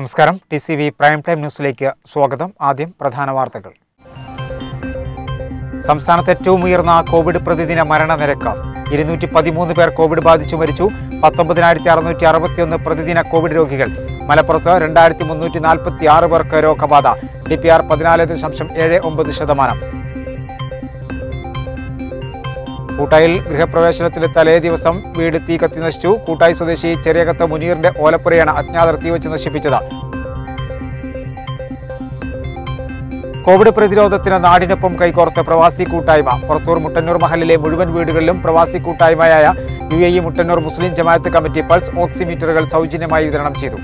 നമസ്കാരം. TCV prime time ന്യൂസിലേക്ക് സ്വാഗതം. ആദ്യം പ്രധാന വാർത്തകൾ. സംസ്ഥാനത്ത് ഏറ്റവും ഉയർന്ന കോവിഡ് പ്രതിദിന മരണനിരക്ക്. 213 പേർ കോവിഡ് ബാധിച്ചു മരിച്ചു. 19,661 പ്രതിദിന കോവിഡ് രോഗികൾ. മലപ്പുറത്ത് 2,346 പേർക്ക് രോഗബാധ. DPR 14.79%. കൂട്ടായിൽ ഗൃഹപ്രവേശനത്തിന് തലേ ദിവസം വീട് തീ കത്തി നശിച്ചു. കൂട്ടായി സ്വദേശി ചെറിയകത്ത് മുനീറിന്റെ ഓലപ്പുരയാണ് അജ്ഞാതർ തീവച്ച് നശിപ്പിച്ചത്. കോവിഡ് പ്രതിരോധത്തിന് നാടിനൊപ്പം കൈകോർത്ത പ്രവാസി കൂട്ടായ്മ. പുറത്തൂർ മുട്ടന്നൂർ മഹലിലെ മുഴുവൻ വീടുകളിലും പ്രവാസി കൂട്ടായ്മയായ UAE Muttannur Muslim Jamaat committee pulse ഓക്സിമീറ്ററുകൾ സൗജന്യമായി വിതരണം ചെയ്തു.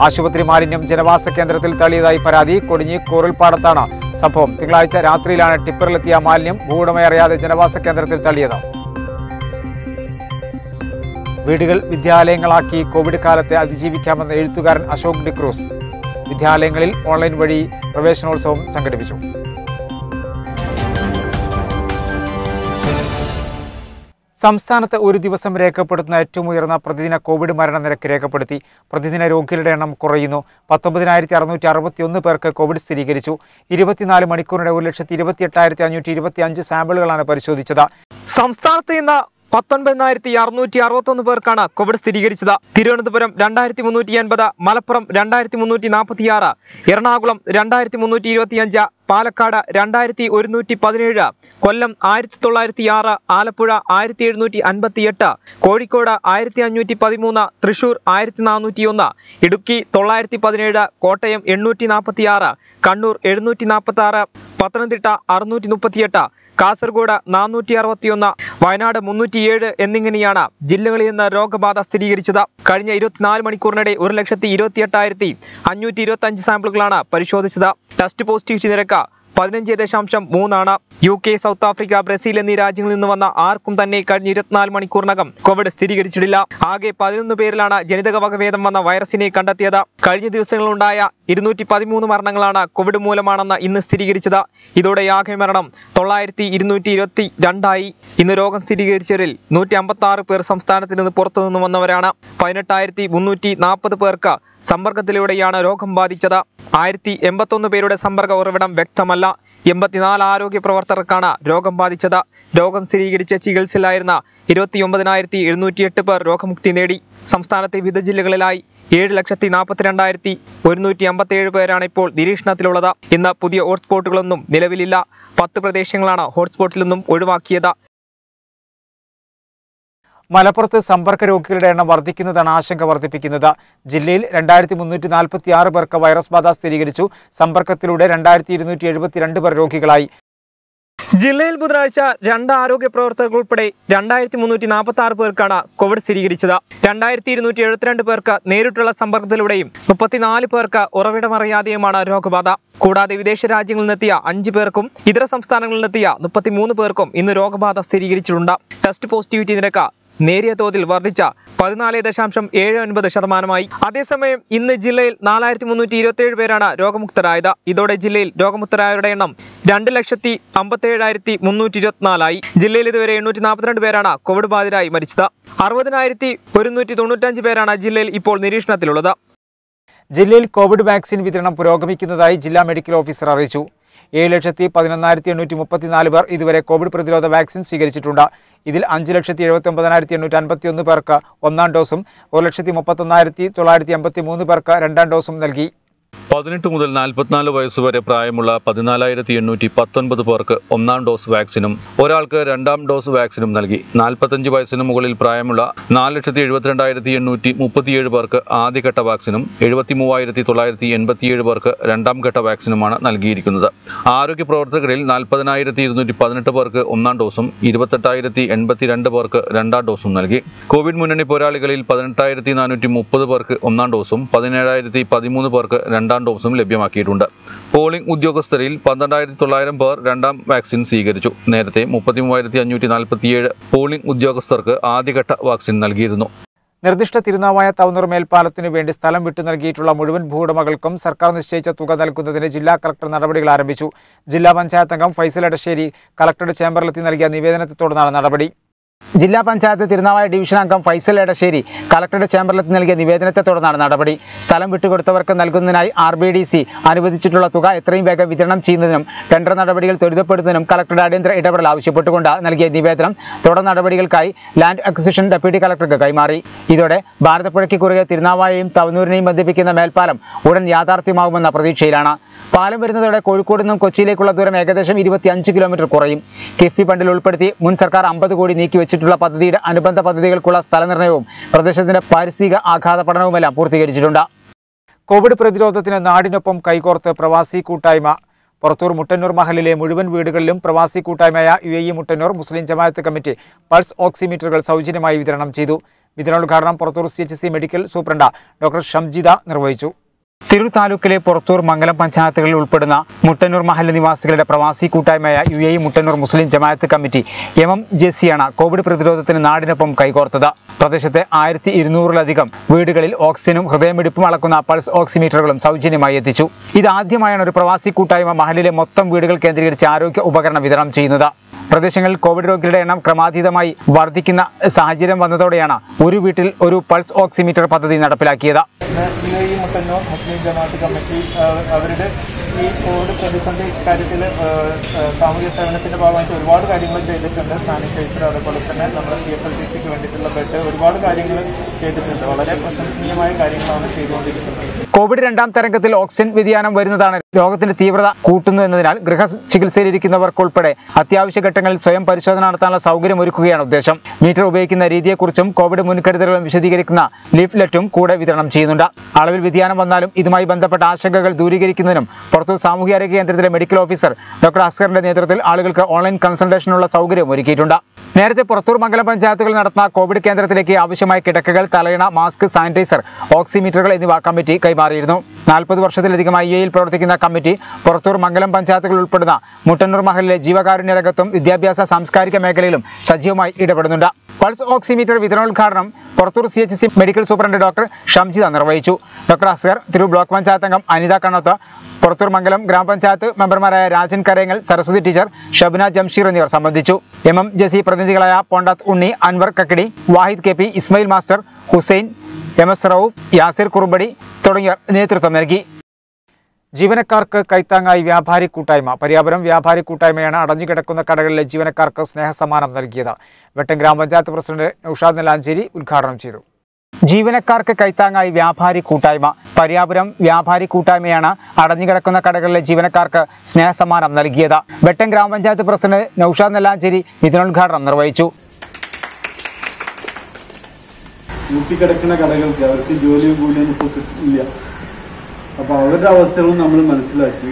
ആശുപത്രി മാലിന്യം ജനവാസ കേന്ദ്രത്തിൽ തള്ളിയതായി പരാതി. കൊടിഞ്ഞി കൂറൽപ്പാടത്താണ് സംഭവം. തിങ്കളാഴ്ച രാത്രിയിലാണ് ടിപ്പറിലെത്തിയ മാലിന്യം ഭൂവുടമയറിയാതെ ജനവാസ കേന്ദ്രത്തിൽ തള്ളിയത്. വീടുകൾ വിദ്യാലയങ്ങളാക്കി കോവിഡ് കാലത്തെ അതിജീവിക്കാമെന്ന് എഴുത്തുകാരൻ അശോക് ഡിക്രൂസ്. വിദ്യാലയങ്ങളിൽ ഓൺലൈൻ വഴി പ്രവേശനോത്സവം സംഘടിപ്പിച്ചു. സംസ്ഥാനത്ത് ഒരു ദിവസം രേഖപ്പെടുത്തുന്ന ഏറ്റവും ഉയർന്ന പ്രതിദിന കോവിഡ് മരണനിരക്ക് രേഖപ്പെടുത്തി. പ്രതിദിന രോഗികളുടെ എണ്ണം കുറയുന്നു. 19,661 പേർക്ക് കോവിഡ് സ്ഥിരീകരിച്ചു. 24 മണിക്കൂറിനിടെ 1,28,525 സാമ്പിളുകളാണ് പരിശോധിച്ചത്. സംസ്ഥാനത്ത് ഇന്ന് 19,661 പേർക്കാണ് കോവിഡ് സ്ഥിരീകരിച്ചത്. തിരുവനന്തപുരം 2,380, മലപ്പുറം 2,346, എറണാകുളം 2,325, പാലക്കാട് 2,117, കൊല്ലം 1,906, ആലപ്പുഴ 1,758, കോഴിക്കോട് 1,513, തൃശൂർ 1,401, ഇടുക്കി 917, കോട്ടയം 846, കണ്ണൂർ 746, പത്തനംതിട്ട 638, കാസർഗോഡ് 461, വയനാട് 307 എന്നിങ്ങനെയാണ് ജില്ലകളിൽ നിന്ന് രോഗബാധ സ്ഥിരീകരിച്ചത്. കഴിഞ്ഞ 24 മണിക്കൂറിനിടെ 1,28,525 സാമ്പിളുകളാണ് പരിശോധിച്ചത്. ടെസ്റ്റ് പോസിറ്റിവിറ്റി നിരക്ക് 15.3 UK, സൗത്ത് ആഫ്രിക്ക, ബ്രസീൽ എന്നീ രാജ്യങ്ങളിൽ നിന്ന് വന്ന ആർക്കും തന്നെ കഴിഞ്ഞ 24 മണിക്കൂറിനകം കോവിഡ് സ്ഥിരീകരിച്ചിട്ടില്ല. ആകെ 11 പേരിലാണ് ജനിതക വകഭേദം വന്ന വൈറസിനെ കണ്ടെത്തിയത്. കഴിഞ്ഞ ദിവസങ്ങളിലുണ്ടായ 213 മരണങ്ങളാണ് കോവിഡ് മൂലമാണെന്ന് ഇന്ന് സ്ഥിരീകരിച്ചത്. ഇതോടെ ആകെ മരണം 9,222 ഇന്ന് രോഗം സ്ഥിരീകരിച്ചവരിൽ 156 പേർ സംസ്ഥാനത്ത് നിന്ന് പുറത്തുനിന്ന് വന്നവരാണ്. 18,340 പേർക്ക് സമ്പർക്കത്തിലൂടെയാണ് രോഗം ബാധിച്ചത്. 1,081 പേരുടെ സമ്പർക്ക ഉറവിടം വ്യക്തമല്ല. 84 ആരോഗ്യ പ്രവർത്തകർക്കാണ് രോഗം ബാധിച്ചത്. രോഗം സ്ഥിരീകരിച്ച ചികിത്സയിലായിരുന്ന 29,708 പേർ രോഗമുക്തി നേടി. സംസ്ഥാനത്തെ വിവിധ ജില്ലകളിലായി 7,42,157 പേരാണ് ഇപ്പോൾ നിരീക്ഷണത്തിലുള്ളത്. ഇന്ന് പുതിയ ഹോട്ട്സ്പോട്ടുകളൊന്നും നിലവിലില്ല. 10 പ്രദേശങ്ങളാണ് ഹോട്ട്സ്പോട്ടിൽ നിന്നും ഒഴിവാക്കിയത്. മലപ്പുറത്ത് സമ്പർക്ക രോഗികളുടെ എണ്ണം വർദ്ധിക്കുന്നതാണ് ആശങ്ക വർദ്ധിപ്പിക്കുന്നത്. ജില്ലയിൽ 2,346 പേർക്ക് വൈറസ് ബാധ സ്ഥിരീകരിച്ചു. സമ്പർക്കത്തിലൂടെ 2,272 പേർ രോഗികളായി. ജില്ലയിൽ ബുധനാഴ്ച 2 ആരോഗ്യ പ്രവർത്തകർ ഉൾപ്പെടെ 2,346 പേർക്കാണ് കോവിഡ് സ്ഥിരീകരിച്ചത്. 2,272 പേർക്ക് നേരിട്ടുള്ള സമ്പർക്കത്തിലൂടെയും 34 പേർക്ക് ഉറവിടമറിയാതെയുമാണ് രോഗബാധ. കൂടാതെ വിദേശ രാജ്യങ്ങളിൽ നിന്നെത്തിയ 5 പേർക്കും ഇതര സംസ്ഥാനങ്ങളിൽ നിന്നെത്തിയ 33 പേർക്കും ഇന്ന് രോഗബാധ സ്ഥിരീകരിച്ചിട്ടുണ്ട്. ടെസ്റ്റ് പോസിറ്റിവിറ്റി നിരക്ക് നേരിയ തോതിൽ വർദ്ധിച്ച 14.79%. അതേസമയം ഇന്ന് ജില്ലയിൽ 4,327 പേരാണ് രോഗമുക്തരായത്. ഇതോടെ ജില്ലയിൽ രോഗമുക്തരായവരുടെ എണ്ണം 2,57,324 ജില്ലയിൽ ഇതുവരെ 842 പേരാണ് കോവിഡ് ബാധിതരായി മരിച്ചത്. 60,195 പേരാണ് ജില്ലയിൽ ഇപ്പോൾ നിരീക്ഷണത്തിലുള്ളത്. ജില്ലയിൽ കോവിഡ് വാക്സിൻ വിതരണം പുരോഗമിക്കുന്നതായി ജില്ലാ മെഡിക്കൽ ഓഫീസർ അറിയിച്ചു. 7,11,834 പേർ ഇതുവരെ കോവിഡ് പ്രതിരോധ വാക്സിൻ സ്വീകരിച്ചിട്ടുണ്ട്. ഇതിൽ 5,79,851 പേർക്ക് 1ാം ഡോസും 1,31,983 പേർക്ക് 2ാം ഡോസും നൽകി. 18 മുതൽ 44 വയസ്സുവരെ പ്രായമുള്ള 14,819 പേർക്ക് 1ാം ഡോസ് വാക്സിനും ഒരാൾക്ക് 2ാം ഡോസ് വാക്സിനും നൽകി. 45 വയസ്സിന് മുകളിൽ പ്രായമുള്ള 4,72,837 പേർക്ക് ആദ്യഘട്ട വാക്സിനും 73,987 പേർക്ക് 2ാം ഘട്ട വാക്സിനുമാണ് നൽകിയിരിക്കുന്നത്. ആരോഗ്യ പ്രവർത്തകരിൽ 40,218 പേർക്ക് 1ാം ഡോസും 28,082 പേർക്ക് 2ാം ഡോസും നൽകി. കോവിഡ് മുന്നണി പോരാളികളിൽ 18,430 പേർക്ക് 1ാം ഡോസും 17,013 പേർക്ക് 2ാം ഡോസും ലഭ്യമാക്കിയിട്ടുണ്ട്. പോളിംഗ് ഉദ്യോഗസ്ഥരിൽ 12,900 പേർ 2ാം വാക്സിൻ സ്വീകരിച്ചു. നേരത്തെ 33,547 പോളിംഗ് ഉദ്യോഗസ്ഥർക്ക് ആദ്യഘട്ട വാക്സിൻ നൽകിയിരുന്നു. നിർദ്ദിഷ്ട തിരുനാവായ തവനൂർ മേൽപ്പാലത്തിനു വേണ്ടി സ്ഥലം വിട്ടു നൽകിയിട്ടുള്ള മുഴുവൻ ഭൂവുടമകൾക്കും സർക്കാർ നിശ്ചയിച്ച തുക നൽകുന്നതിന് ജില്ലാ കളക്ടർ നടപടികൾ ആരംഭിച്ചു. ജില്ലാ പഞ്ചായത്ത് അംഗം ഫൈസൽ എടശ്ശേരി കളക്ടറുടെ ചേംബറിലെത്തി നൽകിയ നിവേദനത്തെ തുടർന്നാണ് നടപടി. ജില്ലാ പഞ്ചായത്ത് തിരുനാവായ ഡിവിഷൻ അംഗം ഫൈസൽ എടശ്ശേരി കളക്ടറുടെ ചേംബറിലെത്തി നൽകിയ നിവേദനത്തെ തുടർന്നാണ് നടപടി. സ്ഥലം വിട്ടുകൊടുത്തവർക്ക് നൽകുന്നതിനായി RBDC അനുവദിച്ചിട്ടുള്ള തുക എത്രയും വേഗം വിതരണം ചെയ്യുന്നതിനും ടെൻഡർ നടപടികൾ ത്വരിതപ്പെടുത്തുന്നതിനും കളക്ടറുടെ അടിയന്തര ഇടപെടൽ ആവശ്യപ്പെട്ടുകൊണ്ട് നൽകിയ നിവേദനം തുടർ നടപടികൾക്കായി ലാൻഡ് അക്വിസിഷൻ ഡെപ്യൂട്ടി കളക്ടർക്ക് കൈമാറി. ഇതോടെ ഭാരതപ്പുഴയ്ക്ക് കുറുകെ തിരുനാവായയും തവനൂരിനെയും ബന്ധിപ്പിക്കുന്ന മേൽപ്പാലം ഉടൻ യാഥാർത്ഥ്യമാകുമെന്ന പ്രതീക്ഷയിലാണ്. പാലം വരുന്നതോടെ കോഴിക്കോട് നിന്നും കൊച്ചിയിലേക്കുള്ള ദൂരം ഏകദേശം 25 കിലോമീറ്റർ കുറയും. കിഫ്ബി ഫണ്ടിൽ ഉൾപ്പെടുത്തി മുൻ സർക്കാർ 50 കോടി നീക്കിവെച്ചിട്ടുള്ള പദ്ധതിയുടെ അനുബന്ധ പദ്ധതികൾക്കുള്ള സ്ഥലനിർണ്ണയവും പ്രദേശത്തിന്റെ പാരിസ്ഥിതിക ആഘാത പഠനവുമെല്ലാം പൂർത്തീകരിച്ചിട്ടുണ്ട്. കോവിഡ് പ്രതിരോധത്തിന് നാടിനൊപ്പം കൈകോർത്ത് പ്രവാസി കൂട്ടായ്മ. പുറത്തൂർ മുട്ടന്നൂർ മഹലിലെ മുഴുവൻ വീടുകളിലും പ്രവാസി കൂട്ടായ്മയായ UAE Muttannur Muslim Jamaat committee pulse ഓക്സിമീറ്ററുകൾ സൗജന്യമായി വിതരണം ചെയ്തു. വിതരണോദ്ഘാടനം Purathur CHC medical superintendent doctor Shamjida നിർവഹിച്ചു. തിരൂർ താലൂക്കിലെ പുറത്തൂർ മംഗലം പഞ്ചായത്തുകളിൽ ഉൾപ്പെടുന്ന മുട്ടന്നൂർ മഹല്ല് നിവാസികളുടെ പ്രവാസി കൂട്ടായ്മയായ UAE Muttannur Muslim Jamaat committee MMJCയാണ് Covid പ്രതിരോധത്തിന് നാടിനൊപ്പം കൈകോർത്തത്. പ്രദേശത്തെ 1200-ലധികം വീടുകളിൽ ഓക്സിജനും ഹൃദയമിടിപ്പും അളക്കുന്ന പൾസ് ഓക്സിമീറ്ററുകളും സൗജന്യമായി എത്തിച്ചു. ഇതാദ്യമായാണ് ഒരു പ്രവാസി കൂട്ടായ്മ മഹല്ലിലെ മൊത്തം വീടുകൾ കേന്ദ്രീകരിച്ച് ആരോഗ്യ ഉപകരണം വിതരണം ചെയ്യുന്നത്. പ്രദേശങ്ങളിൽ കോവിഡ് രോഗികളുടെ എണ്ണം ക്രമാതീതമായി വർദ്ധിക്കുന്ന സാഹചര്യം വന്നതോടെയാണ് ഒരു വീട്ടിൽ ഒരു പൾസ് ഓക്സിമീറ്റർ പദ്ധതി നടപ്പിലാക്കിയത്. UAE മുട്ടന്നൂർ മുസ്ലിം ജമാഅത്ത് കമ്മിറ്റി അവരുടെ ഈ കോവിഡ് പ്രതിസന്ധി കാര്യത്തിൽ സാമൂഹ്യ സേവനത്തിന്റെ ഭാഗമായിട്ട് ഒരുപാട് കാര്യങ്ങൾ ചെയ്തിട്ടുണ്ട്. സാനിറ്റൈസർ, അതുപോലെ തന്നെ നമ്മുടെ CSLTCക്ക് വേണ്ടിയിട്ടുള്ള ബെഡ്, ഒരുപാട് കാര്യങ്ങൾ ചെയ്തിട്ടുണ്ട്. വളരെ പ്രശംസനീയമായ കാര്യങ്ങളാണ് ചെയ്തുകൊണ്ടിരിക്കുന്നത്. കോവിഡ് രണ്ടാം തരംഗത്തിൽ ഓക്സിജൻ വ്യതിയാനം വരുന്നതാണ് രോഗത്തിന്റെ തീവ്രത കൂട്ടുന്നു എന്നതിനാൽ ഗൃഹ ചികിത്സയിലിരിക്കുന്നവർക്കുൾപ്പെടെ അത്യാവശ്യ ഘട്ടങ്ങളിൽ സ്വയം പരിശോധന നടത്താനുള്ള സൗകര്യം ഒരുക്കുകയാണ് ഉദ്ദേശം. മീറ്റർ ഉപയോഗിക്കുന്ന രീതിയെക്കുറിച്ചും കോവിഡ് മുൻകരുതലുകളും വിശദീകരിക്കുന്ന ലീഫ്ലെറ്റും കൂടെ വിതരണം ചെയ്യുന്നുണ്ട്. അളവിൽ വ്യതിയാനം വന്നാലും ഇതുമായി ബന്ധപ്പെട്ട ആശങ്കകൾ ദൂരീകരിക്കുന്നതിനും പുറത്തൂർ സാമൂഹ്യാരോഗ്യ കേന്ദ്രത്തിലെ മെഡിക്കൽ ഓഫീസർ ഡോക്ടർ അസ്കറിന്റെ നേതൃത്വത്തിൽ ആളുകൾക്ക് ഓൺലൈൻ കൺസൾട്ടേഷനുള്ള സൗകര്യം ഒരുക്കിയിട്ടുണ്ട്. നേരത്തെ പുറത്തൂർ മംഗലം പഞ്ചായത്തുകൾ നടത്തുന്ന കോവിഡ് കേന്ദ്രത്തിലേക്ക് ആവശ്യമായ കിടക്കകൾ, തലയിണ, മാസ്ക്, സാനിറ്റൈസർ, ഓക്സിമീറ്ററുകൾ എന്നിവ കമ്മിറ്റി കൈമാറിയിരുന്നു. 40 വർഷത്തിലധികമായി UAEയിൽ പ്രവർത്തിക്കുന്ന കമ്മിറ്റി പുറത്തൂർ മംഗലം പഞ്ചായത്തുകൾ ഉൾപ്പെടുന്ന മുട്ടന്നൂർ മഹലിലെ ജീവകാരുണ്യ രംഗത്തും വിദ്യാഭ്യാസ സാംസ്കാരിക മേഖലയിലും സജീവമായി ഇടപെടുന്നുണ്ട്. പൾസ് ഓക്സിമീറ്റർ വിതരണോദ്ഘാടനം Purathur CHC medical superintendent doctor Shamjida നിർവഹിച്ചു. ഡോക്ടർ അസ്കർ, തിരൂർ ബ്ലോക്ക് പഞ്ചായത്ത് അംഗം അനിത കണ്ണത്ത്, പുറത്തൂർ മംഗലം ഗ്രാമപഞ്ചായത്ത് മെമ്പർമാരായ രാജൻ കരയങ്ങൽ, സരസ്വതി ടീച്ചർ, ഷബ്ന ജംഷീർ എന്നിവർ സംബന്ധിച്ചു. MMJC പ്രതിനിധികളായ Pondath Unni, Anwar Kakkidi, Wahid KP, Ismail master, Hussain, MS Rauf, Yasir Kurumbadi തുടങ്ങിയവർ നേതൃത്വം നൽകി. ജീവനക്കാർക്ക് കൈത്താങ്ങായി വ്യാപാരി കൂട്ടായ്മ. പരിയാപുരം വ്യാപാരി കൂട്ടായ്മയാണ് അടഞ്ഞുകിടക്കുന്ന കടകളിലെ ജീവനക്കാർക്ക് സ്നേഹസമ്മാനം നൽകിയത്. വെട്ടം ഗ്രാമപഞ്ചായത്ത് പ്രസിഡന്റ് നൌഷാദ് നെല്ലാഞ്ചേരി ഉദ്ഘാടനം ചെയ്തു. ജീവനക്കാർക്ക് കൈത്താങ്ങായി വ്യാപാരി കൂട്ടായ്മ. പരിയാപുരം വ്യാപാരി കൂട്ടായ്മയാണ് അടഞ്ഞുകിടക്കുന്ന കടകളിലെ ജീവനക്കാർക്ക് സ്നേഹസമ്മാനം നൽകിയത്. വെട്ടം ഗ്രാമപഞ്ചായത്ത് പ്രസിഡന്റ് നൌഷാദ് നെല്ലാഞ്ചേരി വിതരണോദ്ഘാടനം നിർവഹിച്ചു. കിടക്കുന്ന കടകൾക്ക് അവർക്ക് ജോലിയും കൂലിയൊന്നും ഇപ്പോൾ കിട്ടില്ല. അപ്പോൾ അവരുടെ അവസ്ഥകളും നമ്മൾ മനസ്സിലാക്കി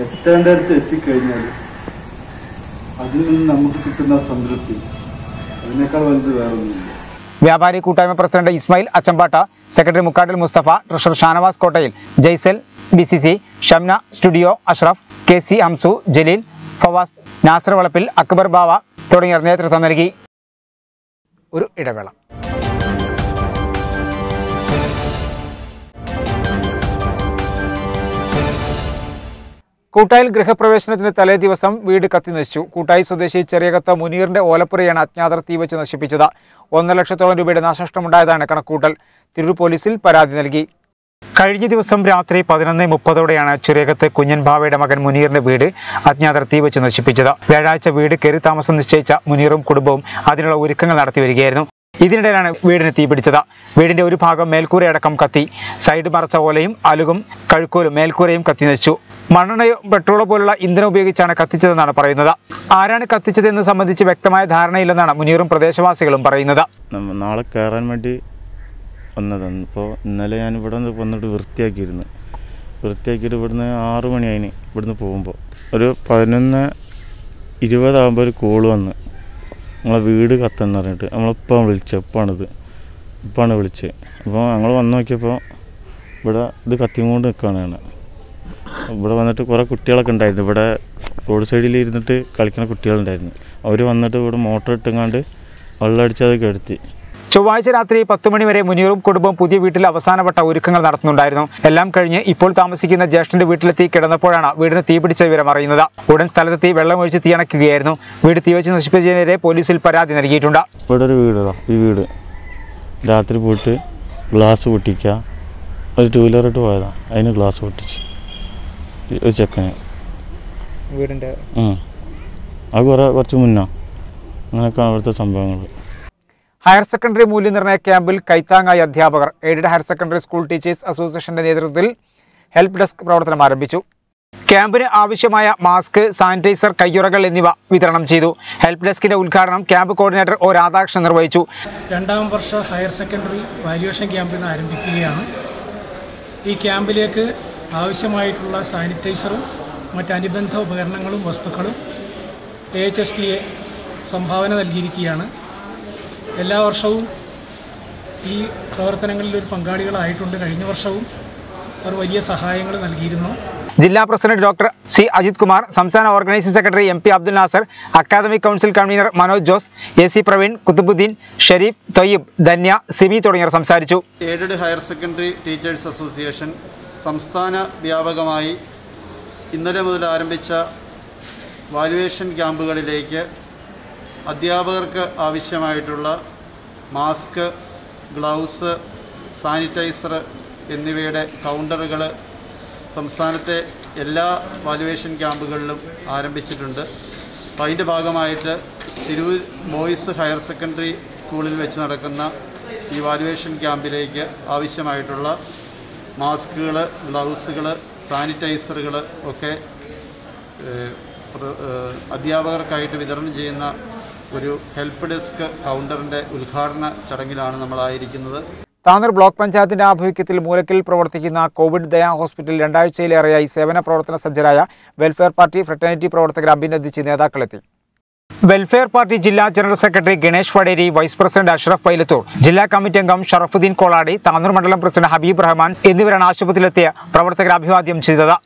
എത്തേണ്ടടുത്ത് എത്തിക്കഴിഞ്ഞാൽ അതിൽ നിന്ന് നമുക്ക് കിട്ടുന്ന സംതൃപ്തി അതിനേക്കാൾ വലുത് വേറൊന്നുമില്ല. വ്യാപാരി കൂട്ടായ്മ president Ismail Achampatta, secretary Mukkattil Mustafa, treasurer Shanavas Kottayil, Jaisal BCC, Shamna studio, Ashraf, KC Hamsu, Jaleel, Fawaz, Nasar Valappil, Akbar ബാവ തുടങ്ങിയവർ നേതൃത്വം നൽകി. ഒരു ഇടവേള. കൂട്ടായിൽ ഗൃഹപ്രവേശനത്തിന് തലേ ദിവസം വീട് കത്തിനശിച്ചു. കൂട്ടായി സ്വദേശി ചെറിയകത്ത് മുനീറിന്റെ ഓലപ്പുരയാണ് അജ്ഞാതർ തീവച്ച് നശിപ്പിച്ചത്. 1.5 ലക്ഷത്തോളം രൂപയുടെ നാശനഷ്ടമുണ്ടായതാണ് കണക്കൂട്ടൽ. തിരൂർ പോലീസിൽ പരാതി നൽകി. കഴിഞ്ഞ ദിവസം രാത്രി 11:30ഓടെയാണ് ചെറിയകത്ത് കുഞ്ഞൻ ഭാവയുടെ മകൻ മുനീറിന്റെ വീട് അജ്ഞാതർ തീവച്ച് നശിപ്പിച്ചത്. വ്യാഴാഴ്ച വീട് കയറി താമസം നിശ്ചയിച്ച മുനീറും കുടുംബവും അതിനുള്ള ഒരുക്കങ്ങൾ നടത്തി വരികയായിരുന്നു. ഇതിനിടയിലാണ് വീടിന് തീപിടിച്ചത്. വീടിന്റെ ഒരു ഭാഗം മേൽക്കൂരയടക്കം കത്തി. സൈഡ് മറച്ച ഓലയും അലുകും കഴുക്കോലും മേൽക്കൂരയും കത്തിനശിച്ചു. മണ്ണെണ്ണയോ പെട്രോളോ പോലുള്ള ഇന്ധനം ഉപയോഗിച്ചാണ് കത്തിച്ചതെന്നാണ് പറയുന്നത്. ആരാണ് കത്തിച്ചതെന്ന് സംബന്ധിച്ച് വ്യക്തമായ ധാരണയില്ലെന്നാണ് മുനീറും പ്രദേശവാസികളും പറയുന്നത്. നാളെ കയറാൻ വേണ്ടി വന്നതാണ്. ഇപ്പോൾ ഇന്നലെ ഞാൻ ഇവിടെ വന്നിട്ട് വൃത്തിയാക്കിയിട്ട് ഇവിടുന്ന് 6 മണിയായിന് ഇവിടുന്ന് പോകുമ്പോൾ ഒരു 11:20 ഒരു കോള് വന്ന് നമ്മളെ വീട് കത്തെന്ന് പറഞ്ഞിട്ട് നമ്മളിപ്പം ഇപ്പാണ് വിളിച്ചത്. അപ്പോൾ ഞങ്ങൾ വന്ന് നോക്കിയപ്പോൾ ഇവിടെ ഇത് കത്തിക്കൊണ്ട് നിൽക്കുകയാണ്. ഇവിടെ വന്നിട്ട് കുറേ കുട്ടികളൊക്കെ ഉണ്ടായിരുന്നു. ഇവിടെ റോഡ് സൈഡിൽ ഇരുന്നിട്ട് കളിക്കുന്ന കുട്ടികളുണ്ടായിരുന്നു. അവർ വന്നിട്ട് ഇവിടെ മോട്ടർ ഇട്ടുങ്ങാണ്ട് വെള്ളമടിച്ച് അത് കെടുത്തി. ചൊവ്വാഴ്ച രാത്രി 10 മണി വരെ മുനീറും കുടുംബവും പുതിയ വീട്ടിൽ അവസാനവട്ട ഒരുക്കങ്ങൾ നടത്തുന്നുണ്ടായിരുന്നു. എല്ലാം കഴിഞ്ഞ് ഇപ്പോൾ താമസിക്കുന്ന ജ്യേഷ്ഠന്റെ വീട്ടിലെത്തി കിടന്നപ്പോഴാണ് വീടിന് തീപിടിച്ച വിവരം അറിയുന്നത്. ഉടൻ സ്ഥലത്തെത്തി വെള്ളമൊഴിച്ച് തീയണയ്ക്കുകയായിരുന്നു. വീട് തീവച്ച് നശിപ്പിച്ചതിനെതിരെ പോലീസിൽ പരാതി നൽകിയിട്ടുണ്ട്. ഇവിടെ ഒരു വീടാ, ഈ വീട് രാത്രി പോയിട്ട് ഗ്ലാസ് പൊട്ടിക്കുക, ഒരു 2 വീലറിട്ട് പോയതാ, അതിന് ഗ്ലാസ് പൊട്ടിച്ച് ഒരു ചെക്കന് വീടിൻ്റെ അത് കുറച്ച് മുന്നേ അങ്ങനെയൊക്കെയാണ് അവിടുത്തെ സംഭവങ്ങൾ. ഹയർ സെക്കൻഡറി മൂല്യനിർണ്ണയ ക്യാമ്പിൽ കൈത്താങ്ങായി അധ്യാപകർ. Aided higher secondary school teachers അസോസിയേഷന്റെ നേതൃത്വത്തിൽ ഹെൽപ്പ് ഡെസ്ക് പ്രവർത്തനം ആരംഭിച്ചു. ക്യാമ്പിന് ആവശ്യമായ മാസ്ക്, സാനിറ്റൈസർ, കയ്യുറകൾ എന്നിവ വിതരണം ചെയ്തു. ഹെൽപ്പ് ഡെസ്കിന്റെ ഉദ്ഘാടനം ക്യാമ്പ് കോർഡിനേറ്റർ ഒ രാധാകൃഷ്ണൻ നിർവഹിച്ചു. 2ാം വർഷ ഹയർ സെക്കൻഡറി വാല്യുവേഷൻ ക്യാമ്പിൽ നിന്ന് ആരംഭിക്കുകയാണ്. ഈ ക്യാമ്പിലേക്ക് ആവശ്യമായിട്ടുള്ള സാനിറ്റൈസറും മറ്റനുബന്ധ ഉപകരണങ്ങളും വസ്തുക്കളും AHSTA സംഭാവന നൽകിയിരിക്കുകയാണ്. എല്ലാ വർഷവും ഈ പ്രവർത്തനങ്ങളിൽ ഒരു പങ്കാളികളായിട്ടുണ്ട്. കഴിഞ്ഞ വർഷവും അവർ വലിയ സഹായങ്ങൾ നൽകിയിരുന്നു. ജില്ലാ president doctor C Ajith Kumar, സംസ്ഥാന organising secretary MP Abdul Nasar, academic council convener Manoj Jose, AC Praveen, Kuthubuddin, Sharif, Thoyyib, Dhanya, Simi തുടങ്ങിയവർ സംസാരിച്ചു. Aided higher secondary teachers association സംസ്ഥാന വ്യാപകമായി ഇന്നലെ മുതൽ ആരംഭിച്ച വാല്യുവേഷൻ ക്യാമ്പുകളിലേക്ക് അധ്യാപകർക്ക് ആവശ്യമായിട്ടുള്ള മാസ്ക്, ഗ്ലൗസ്, സാനിറ്റൈസർ എന്നിവയുടെ കൗണ്ടറുകൾ സംസ്ഥാനത്തെ എല്ലാ വാല്യുവേഷൻ ക്യാമ്പുകളിലും ആരംഭിച്ചിട്ടുണ്ട്. അപ്പോൾ അതിൻ്റെ ഭാഗമായിട്ട് തിരൂർ ബോയ്സ് ഹയർ സെക്കൻഡറി സ്കൂളിൽ വെച്ച് നടക്കുന്ന ഈ വാല്യുവേഷൻ ക്യാമ്പിലേക്ക് ആവശ്യമായിട്ടുള്ള മാസ്കുകൾ, ഗ്ലൗസുകൾ, സാനിറ്റൈസറുകൾ ഒക്കെ അധ്യാപകർക്കായിട്ട് വിതരണം ചെയ്യുന്ന ഒരു ഹെൽപ്പ് ഡെസ്ക് കൗണ്ടറിൻ്റെ ഉദ്ഘാടന ചടങ്ങിലാണ് നമ്മളായിരിക്കുന്നത്. താനൂർ ബ്ലോക്ക് പഞ്ചായത്തിന്റെ ആഭിമുഖ്യത്തിൽ മൂലക്കിൽ പ്രവർത്തിക്കുന്ന കോവിഡ് ദയാ ഹോസ്പിറ്റലിൽ 2 ആഴ്ചയിലേറെയായി സേവന പ്രവർത്തന സജ്ജരായ വെൽഫെയർ പാർട്ടി ഫ്രട്ടേണിറ്റി പ്രവർത്തകരെ അഭിനന്ദിച്ച് നേതാക്കളെത്തി. വെൽഫെയർ പാർട്ടി ജില്ലാ general secretary Ganesh Vaderi, vice president Ashraf Pailathur, ജില്ലാ കമ്മിറ്റി അംഗം ഷറഫുദ്ദീൻ കോളാടി, താനൂർ മണ്ഡലം പ്രസിഡന്റ് ഹബീബ് റഹ്മാൻ എന്നിവരാണ് ആശുപത്രിയിലെത്തിയ പ്രവർത്തകരെ അഭിവാദ്യം ചെയ്തത്.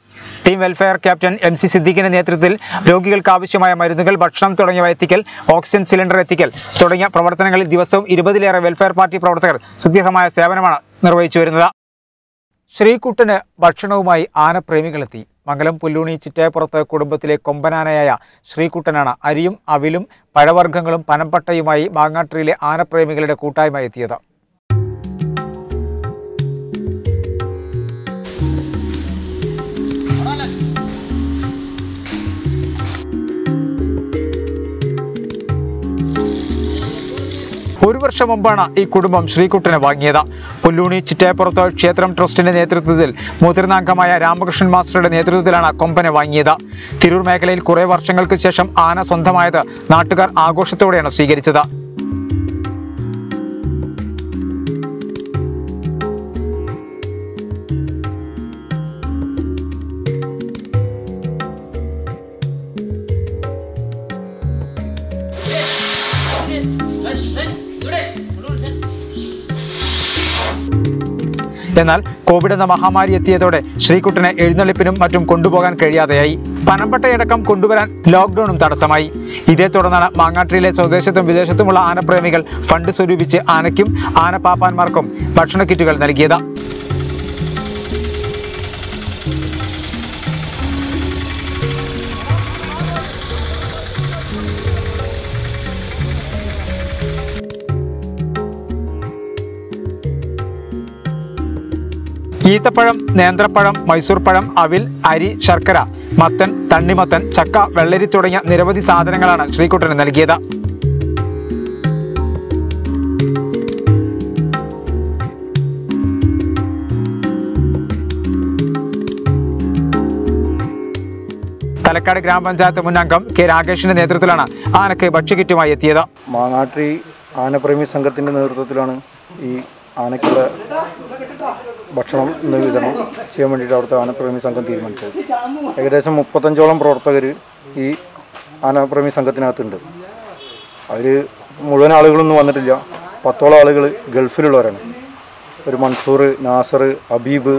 ടീം വെൽഫെയർ ക്യാപ്റ്റൻ MC സിദ്ദീഖിന്റെ നേതൃത്വത്തിൽ രോഗികൾക്ക് ആവശ്യമായ മരുന്നുകൾ, ഭക്ഷണം തുടങ്ങിയവ എത്തിക്കൽ, ഓക്സിജൻ സിലിണ്ടർ എത്തിക്കൽ തുടങ്ങിയ പ്രവർത്തനങ്ങളിൽ ദിവസവും 20-ലേറെ വെൽഫെയർ പാർട്ടി പ്രവർത്തകർ സുദീർഘമായ സേവനമാണ് നിർവഹിച്ചു വരുന്നത്. ശ്രീകുട്ടന് ഭക്ഷണവുമായി ആനപ്രേമികളെത്തി. മംഗലം പുല്ലൂണി ചിറ്റേപ്പുറത്ത് കുടുംബത്തിലെ കൊമ്പനാനയായ ശ്രീകുട്ടനാണ് അരിയും അവിലും പഴവർഗ്ഗങ്ങളും പനമ്പട്ടയുമായി മാങ്ങാട്ടിയിലെ ആനപ്രേമികളുടെ കൂട്ടായ്മ എത്തിയത്. ഒരു വർഷം മുമ്പാണ് ഈ കുടുംബം ശ്രീകുട്ടനെ വാങ്ങിയത്. പുല്ലൂണി ചിറ്റേപ്പുറത്ത് ക്ഷേത്രം ട്രസ്റ്റിന്റെ നേതൃത്വത്തിൽ മുതിർന്ന അംഗമായ രാമകൃഷ്ണൻ മാസ്റ്ററുടെ നേതൃത്വത്തിലാണ് കൊമ്പനെ വാങ്ങിയത്. തിരൂർ മേഖലയിൽ കുറെ വർഷങ്ങൾക്ക് ശേഷം ആന സ്വന്തമായത് നാട്ടുകാർ ആഘോഷത്തോടെയാണ് സ്വീകരിച്ചത്. എന്നാൽ കോവിഡ് എന്ന മഹാമാരി എത്തിയതോടെ ശ്രീകുട്ടനെ എഴുന്നള്ളിപ്പിനും മറ്റും കൊണ്ടുപോകാൻ കഴിയാതെയായി. പനമ്പട്ടയടക്കം കൊണ്ടുവരാൻ ലോക്ക്ഡൌണും തടസ്സമായി. ഇതേ തുടർന്നാണ് മാങ്ങാട്ടിയിലെ സ്വദേശത്തും വിദേശത്തുമുള്ള ആനപ്രേമികൾ ഫണ്ട് സ്വരൂപിച്ച് ആനയ്ക്കും ആനപ്പാപ്പാന്മാർക്കും ഭക്ഷണ കിറ്റുകൾ നൽകിയത്. ഈത്തപ്പഴം, നേന്ത്രപ്പഴം, മൈസൂർ പഴം, അവിൽ, അരി, ശർക്കര, മത്തൻ, തണ്ണിമത്തൻ, ചക്ക, വെള്ളരി തുടങ്ങിയ നിരവധി സാധനങ്ങളാണ് ശ്രീകുട്ടന് നൽകിയത്. തലക്കാട് ഗ്രാമപഞ്ചായത്ത് മുൻ അംഗം K രാകേഷിന്റെ നേതൃത്വത്തിലാണ് ആനക്ക് ഭക്ഷ്യക്കിറ്റുമായി എത്തിയത്. മാങ്ങാട്ടി ആനപ്രേമി സംഘത്തിന്റെ നേതൃത്വത്തിലാണ് ഈ ആനയ്ക്കുള്ള ഭക്ഷണം വിതരണം ചെയ്യാൻ വേണ്ടിയിട്ട് അവിടുത്തെ ആനപ്രേമി സംഘം തീരുമാനിച്ചത്. ഏകദേശം 35ഓളം പ്രവർത്തകർ ഈ ആനപ്രേമി സംഘത്തിനകത്തുണ്ട്. അവർ മുഴുവൻ ആളുകളൊന്നും വന്നിട്ടില്ല. 10ഓളം ആളുകൾ ഗൾഫിലുള്ളവരാണ്. ഒരു മൻസൂർ, നാസർ, ഹബീബ്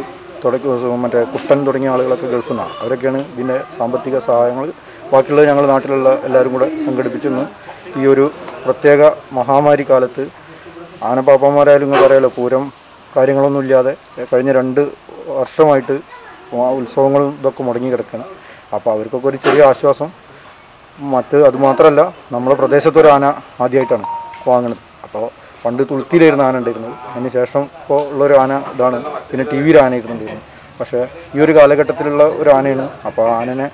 മറ്റേ കുട്ടൻ തുടങ്ങിയ ആളുകളൊക്കെ ഗൾഫിൽ നിന്നാണ്. അവരൊക്കെയാണ് ഇതിൻ്റെ സാമ്പത്തിക സഹായങ്ങൾ. ബാക്കിയുള്ളത് ഞങ്ങൾ നാട്ടിലുള്ള എല്ലാവരും കൂടെ സംഘടിപ്പിച്ചെന്ന് ഈ ഒരു പ്രത്യേക മഹാമാരി കാലത്ത് ആനപ്പാപ്പന്മാരായാലും നിങ്ങൾക്ക് അറിയാലോ, പൂരം കാര്യങ്ങളൊന്നും ഇല്ലാതെ കഴിഞ്ഞ 2 വർഷമായിട്ട് ഉത്സവങ്ങളും ഇതൊക്കെ മുടങ്ങി കിടക്കുകയാണ്. അപ്പോൾ അവർക്കൊക്കെ ഒരു ചെറിയ ആശ്വാസം. അതുമാത്രമല്ല, നമ്മളെ പ്രദേശത്തൊരു ആന ആദ്യമായിട്ടാണ് വാങ്ങുന്നത്. അപ്പോൾ പണ്ട് തുളുത്തിയിലായിരുന്നു ആന ഉണ്ടായിരുന്നത്, അതിന് ശേഷം ഇപ്പോൾ ഉള്ളൊരു ആന ഇതാണ്. പിന്നെ TV ആന ഇരുന്നുണ്ടായിരുന്നു. പക്ഷേ ഈ ഒരു കാലഘട്ടത്തിലുള്ള ഒരു ആനയാണ്. അപ്പോൾ ആനനെ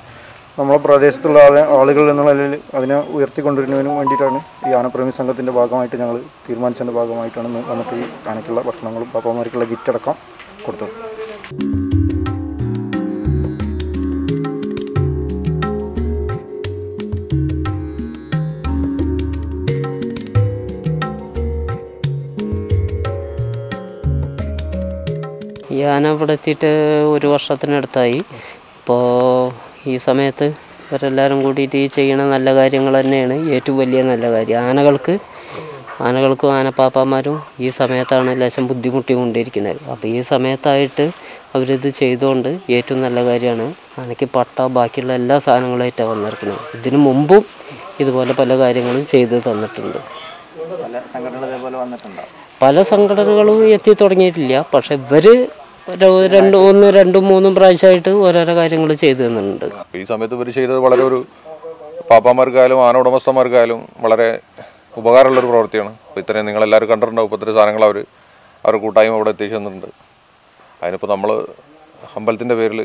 നമ്മളെ പ്രദേശത്തുള്ള ആളുകൾ എന്നുള്ള നിലയിൽ അതിനെ ഉയർത്തിക്കൊണ്ടുവരുന്നതിന് വേണ്ടിയിട്ടാണ് ഈ ആനപ്രേമി സംഘത്തിൻ്റെ ഭാഗമായിട്ട് ഞങ്ങൾ തീരുമാനിച്ചതിൻ്റെ ഭാഗമായിട്ടാണ് വന്നിട്ട് ഈ ആനയ്ക്കുള്ള ഭക്ഷണങ്ങളും പാപ്പന്മാർക്കുള്ള കിറ്റ് അടക്കം കൊടുത്തത്. ഈ ആന ഇവിടെ എത്തിയിട്ട് 1 വർഷത്തിനടുത്തായി. ഇപ്പോൾ ഈ സമയത്ത് ഇവരെല്ലാവരും കൂടിയിട്ട് ഈ ചെയ്യണ നല്ല കാര്യങ്ങൾ തന്നെയാണ് ഏറ്റവും വലിയ നല്ല കാര്യം. ആനകൾക്കും ആനപ്പാപ്പാന്മാരും ഈ സമയത്താണ് ലേശം ബുദ്ധിമുട്ടിക്കൊണ്ടിരിക്കുന്നത്. അപ്പോൾ ഈ സമയത്തായിട്ട് അവരിത് ചെയ്തുകൊണ്ട് ഏറ്റവും നല്ല കാര്യമാണ്. ആനയ്ക്ക് പട്ട ബാക്കിയുള്ള എല്ലാ സാധനങ്ങളായിട്ടാണ് വന്നിരിക്കുന്നത്. ഇതിനു മുമ്പും ഇതുപോലെ പല കാര്യങ്ങളും ചെയ്ത് തന്നിട്ടുണ്ട്. പല സംഘടനകളും എത്തി തുടങ്ങിയിട്ടില്ല. പക്ഷെ ഇവർ 1, 2, 3 പ്രാവശ്യമായിട്ട് ഓരോരോ കാര്യങ്ങൾ ചെയ്തു തന്നിട്ടുണ്ട്. ഈ സമയത്ത് ഇവർ ചെയ്തത് വളരെ ഒരു പാപ്പാമാർക്കായാലും ആന ഉടമസ്ഥന്മാർക്കായാലും വളരെ ഉപകാരമുള്ളൊരു പ്രവൃത്തിയാണ്. അപ്പോൾ ഇത്രയും നിങ്ങളെല്ലാവരും കണ്ടിട്ടുണ്ടാവും. ഇപ്പോൾ ഇത്രയും സാധനങ്ങൾ അവർ കൂട്ടായ്മ ഇവിടെ എത്തിച്ചു തന്നിട്ടുണ്ട്. അതിനിപ്പോൾ നമ്മൾ അമ്പലത്തിൻ്റെ പേരിൽ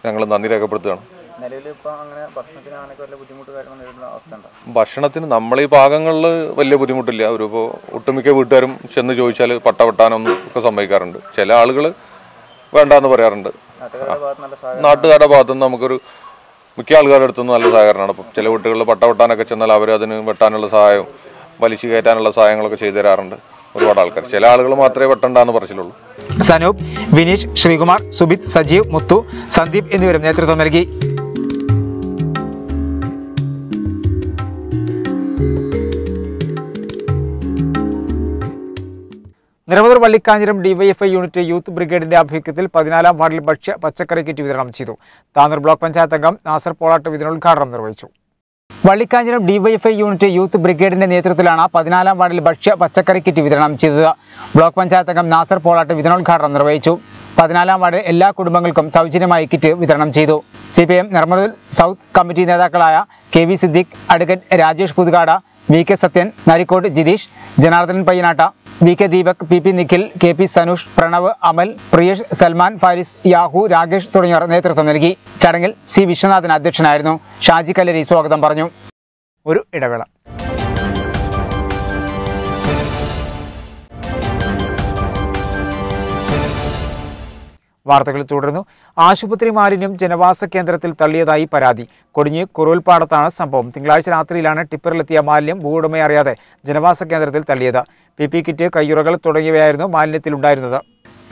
ഞങ്ങൾ നന്ദി രേഖപ്പെടുത്തുകയാണ്. ഭക്ഷണത്തിന് നമ്മൾ ഈ ഭാഗങ്ങളിൽ വലിയ ബുദ്ധിമുട്ടില്ല. ഇപ്പോൾ ഒട്ടുമിക്ക വീട്ടുകാരും ചെന്ന് ചോദിച്ചാൽ പട്ട വെട്ടാനൊന്നും ഒക്കെ സമ്മതിക്കാറുണ്ട്. ചില ആളുകൾ വേണ്ടാന്ന് പറയാറുണ്ട്. നാട്ടുകാരുടെ ഭാഗത്തുനിന്ന് നമുക്കൊരു മിക്ക ആൾക്കാരുടെ അടുത്തുനിന്ന് നല്ല സഹകരണമാണ്. ഇപ്പം ചില വീട്ടുകളിൽ പട്ട വെട്ടാനൊക്കെ ചെന്നാൽ അവർ അതിന് വെട്ടാനുള്ള സഹായവും വലിച്ചു കയറ്റാനുള്ള സഹായങ്ങളൊക്കെ ചെയ്തു തരാറുണ്ട് ഒരുപാട് ആൾക്കാർ. ചില ആളുകൾ മാത്രമേ വെട്ടണ്ടെന്ന് പറച്ചിലുള്ളൂ. സനൂപ്, വിനീഷ്, ശ്രീകുമാർ, സുബിത്, സജീവ്, മുത്തു, സന്ദീപ് എന്നിവരും നേതൃത്വം നൽകി. നിറമൂർ വള്ളിക്കാഞ്ഞിരം ഡിവൈഎഫ്ഐ യൂണിറ്റ് യൂത്ത് ബ്രിഗേഡിന്റെ ആഭിമുഖ്യത്തിൽ 14-ാം വാർഡിൽ ഭക്ഷ്യ പച്ചക്കറി കിറ്റ് വിതരണം ചെയ്തു. താനൂർ ബ്ലോക്ക് പഞ്ചായത്ത് അംഗം നാസർ പോളാട്ട് വിതരണോദ്ഘാടനം നിർവഹിച്ചു. വള്ളിക്കാഞ്ഞിരം ഡിവൈഎഫ്ഐ യൂണിറ്റ് യൂത്ത് ബ്രിഗേഡിന്റെ നേതൃത്വത്തിലാണ് 14-ാം വാർഡിൽ ഭക്ഷ്യ പച്ചക്കറി കിറ്റ് വിതരണം ചെയ്തത്. ബ്ലോക്ക് പഞ്ചായത്ത് അംഗം നാസർ പോളാട്ട് വിതരണോദ്ഘാടനം നിർവഹിച്ചു. 14-ാം വാർഡിൽ എല്ലാ കുടുംബങ്ങൾക്കും സൗജന്യമായി കിറ്റ് വിതരണം ചെയ്തു. CPM നിറമൂർ സൗത്ത് കമ്മിറ്റി നേതാക്കളായ KV Siddique, advocate Rajesh Puthukada, VK Sathyan, Narikkode Jitheesh, Janardhanan Payyanatta, VK Deepak, PP Nikhil, KP Sanush, Pranav, Amal, Priyesh, Salman, Faris, Yahu, Rakesh തുടങ്ങിയവർ നേതൃത്വം നൽകി. ചടങ്ങിൽ C വിശ്വനാഥൻ അധ്യക്ഷനായിരുന്നു. ഷാജി കല്ലരി സ്വാഗതം പറഞ്ഞു. ഒരു ഇടവേള. വാർത്തകൾ തുടർന്നു. ആശുപത്രി മാലിന്യം ജനവാസ കേന്ദ്രത്തിൽ തള്ളിയതായി പരാതി. കൊടിഞ്ഞി കുറുവൽപ്പാടത്താണ് സംഭവം. തിങ്കളാഴ്ച രാത്രിയിലാണ് ടിപ്പറിലെത്തിയ മാലിന്യം ഭൂവുടമയെ അറിയാതെ ജനവാസ കേന്ദ്രത്തിൽ തള്ളിയത്. PP കിറ്റ്, കയ്യുറകൾ തുടങ്ങിയവയായിരുന്നു മാലിന്യത്തിലുണ്ടായിരുന്നത്.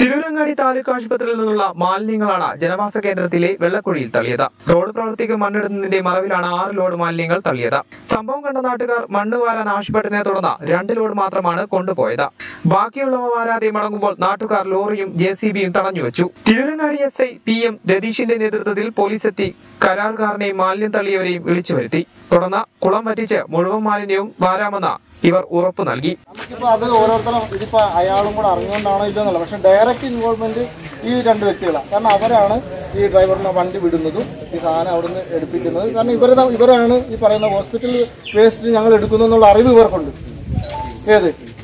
തിരൂരങ്ങാടി താലൂക്ക് ആശുപത്രിയിൽ നിന്നുള്ള മാലിന്യങ്ങളാണ് ജനവാസ കേന്ദ്രത്തിലെ വെള്ളക്കുഴിയിൽ തള്ളിയത്. റോഡ് പ്രവൃത്തിക്ക് മണ്ണിടുന്നതിന്റെ മറവിലാണ് 6 ലോഡ് മാലിന്യങ്ങൾ തള്ളിയത്. സംഭവം കണ്ട നാട്ടുകാർ മണ്ണ് വാരാൻ ആവശ്യപ്പെട്ടതിനെ തുടർന്ന് 2 ലോഡ് മാത്രമാണ് കൊണ്ടുപോയത്. ബാക്കിയുള്ളവ വാരാതെ മടങ്ങുമ്പോൾ നാട്ടുകാർ ലോറിയും JCBയും തടഞ്ഞുവെച്ചു. തിരൂരങ്ങാടി SI PM രതീഷിന്റെ നേതൃത്വത്തിൽ പോലീസ് എത്തി കരാറുകാരനെയും മാലിന്യം തള്ളിയവരെയും വിളിച്ചു വരുത്തി. തുടർന്ന് കുളം വറ്റിച്ച് മുഴുവൻ മാലിന്യവും വാരാമെന്ന് ഇവർ ഉറപ്പ് നൽകി. നമുക്കിപ്പോൾ അത് ഓരോരുത്തരും ഇതിപ്പോൾ അയാളും കൂടെ അറിഞ്ഞുകൊണ്ടാണോ ഇല്ലെന്നല്ല, പക്ഷേ ഡയറക്റ്റ് ഇൻവോൾവ്മെന്റ് ഈ 2 വ്യക്തികളാണ്. കാരണം അവരാണ് ഈ ഡ്രൈവറിനെ വണ്ടി വിടുന്നതും ഈ സാധനം അവിടെ നിന്ന് എടുപ്പിക്കുന്നത്. കാരണം ഇവരാണ് ഈ പറയുന്ന ഹോസ്പിറ്റൽ വേസ്റ്റ് ഞങ്ങൾ എടുക്കുന്നു എന്നുള്ള അറിവ് ഇവർക്കുണ്ട്.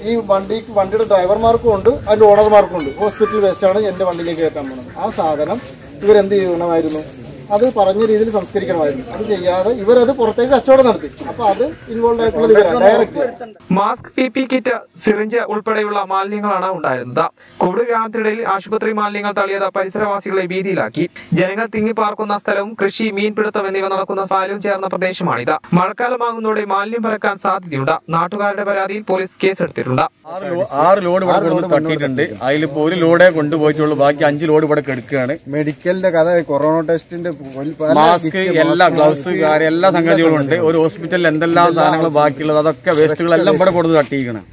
ഈ വണ്ടിയുടെ ഡ്രൈവർമാർക്കും ഉണ്ട്, അതിൻ്റെ ഓണർമാർക്കും ഉണ്ട്. ഹോസ്പിറ്റൽ വേസ്റ്റാണ് എൻ്റെ വണ്ടിയിലേക്ക് കയറ്റാൻ പോകുന്നത്. ആ സാധനം ഇവരെന്ത് ചെയ്യണമായിരുന്നു? അത് പറഞ്ഞ രീതിയിൽ സംസ്കരിക്കണമായിരുന്നു. അത് ചെയ്യാതെ ഇവരത് പുറത്തേക്ക് കച്ചവടം നടത്തി. അപ്പൊ അത് ഇൻവോൾവ് ആയിട്ടുള്ളത് ഇവരാണ് direct. Mask, PP kit, syringe ഉൾപ്പെടെയുള്ള മാലിന്യങ്ങളാണ് ഉണ്ടായിരുന്നത്. കോവിഡ് വ്യാപനത്തിനിടയിൽ ആശുപത്രി മാലിന്യങ്ങൾ തള്ളിയത് പരിസരവാസികളെ ഭീതിയിലാക്കി. ജനങ്ങൾ തിങ്ങിപ്പാർക്കുന്ന സ്ഥലവും കൃഷി, മീൻപിടുത്തം എന്നിവ നടക്കുന്ന സ്ഥലവും ചേർന്ന പ്രദേശമാണിത്. മഴക്കാലമാകുന്നതോടെ മാലിന്യം പരക്കാൻ സാധ്യതയുണ്ട്. നാട്ടുകാരുടെ പരാതിയിൽ പോലീസ് കേസെടുത്തിട്ടുണ്ട്. 6 ലോഡ് ഇവിടെ തട്ടിയിട്ടുണ്ട്. അതിലിപ്പോ 1 ലോഡേ കൊണ്ടുപോയിട്ടുള്ളൂ. ബാക്കി 5 ലോഡ് ഇവിടെ കിടക്കുകയാണ്. മെഡിക്കലിന്റെ കഥ, കൊറോണ ടെസ്റ്റിന്റെ മാസ്ക്, എല്ലാ ഗ്ലൗസ്, കാര്യം എല്ലാ സംഗതികളും ഉണ്ട്. ഒരു ഹോസ്പിറ്റലിൽ എന്തെല്ലാം സാധനങ്ങൾ ബാക്കിയുള്ളത് അതൊക്കെ വേസ്റ്റുകളെല്ലാം ഇവിടെ കൊടുത്ത് തട്ടിയിരിക്കണം.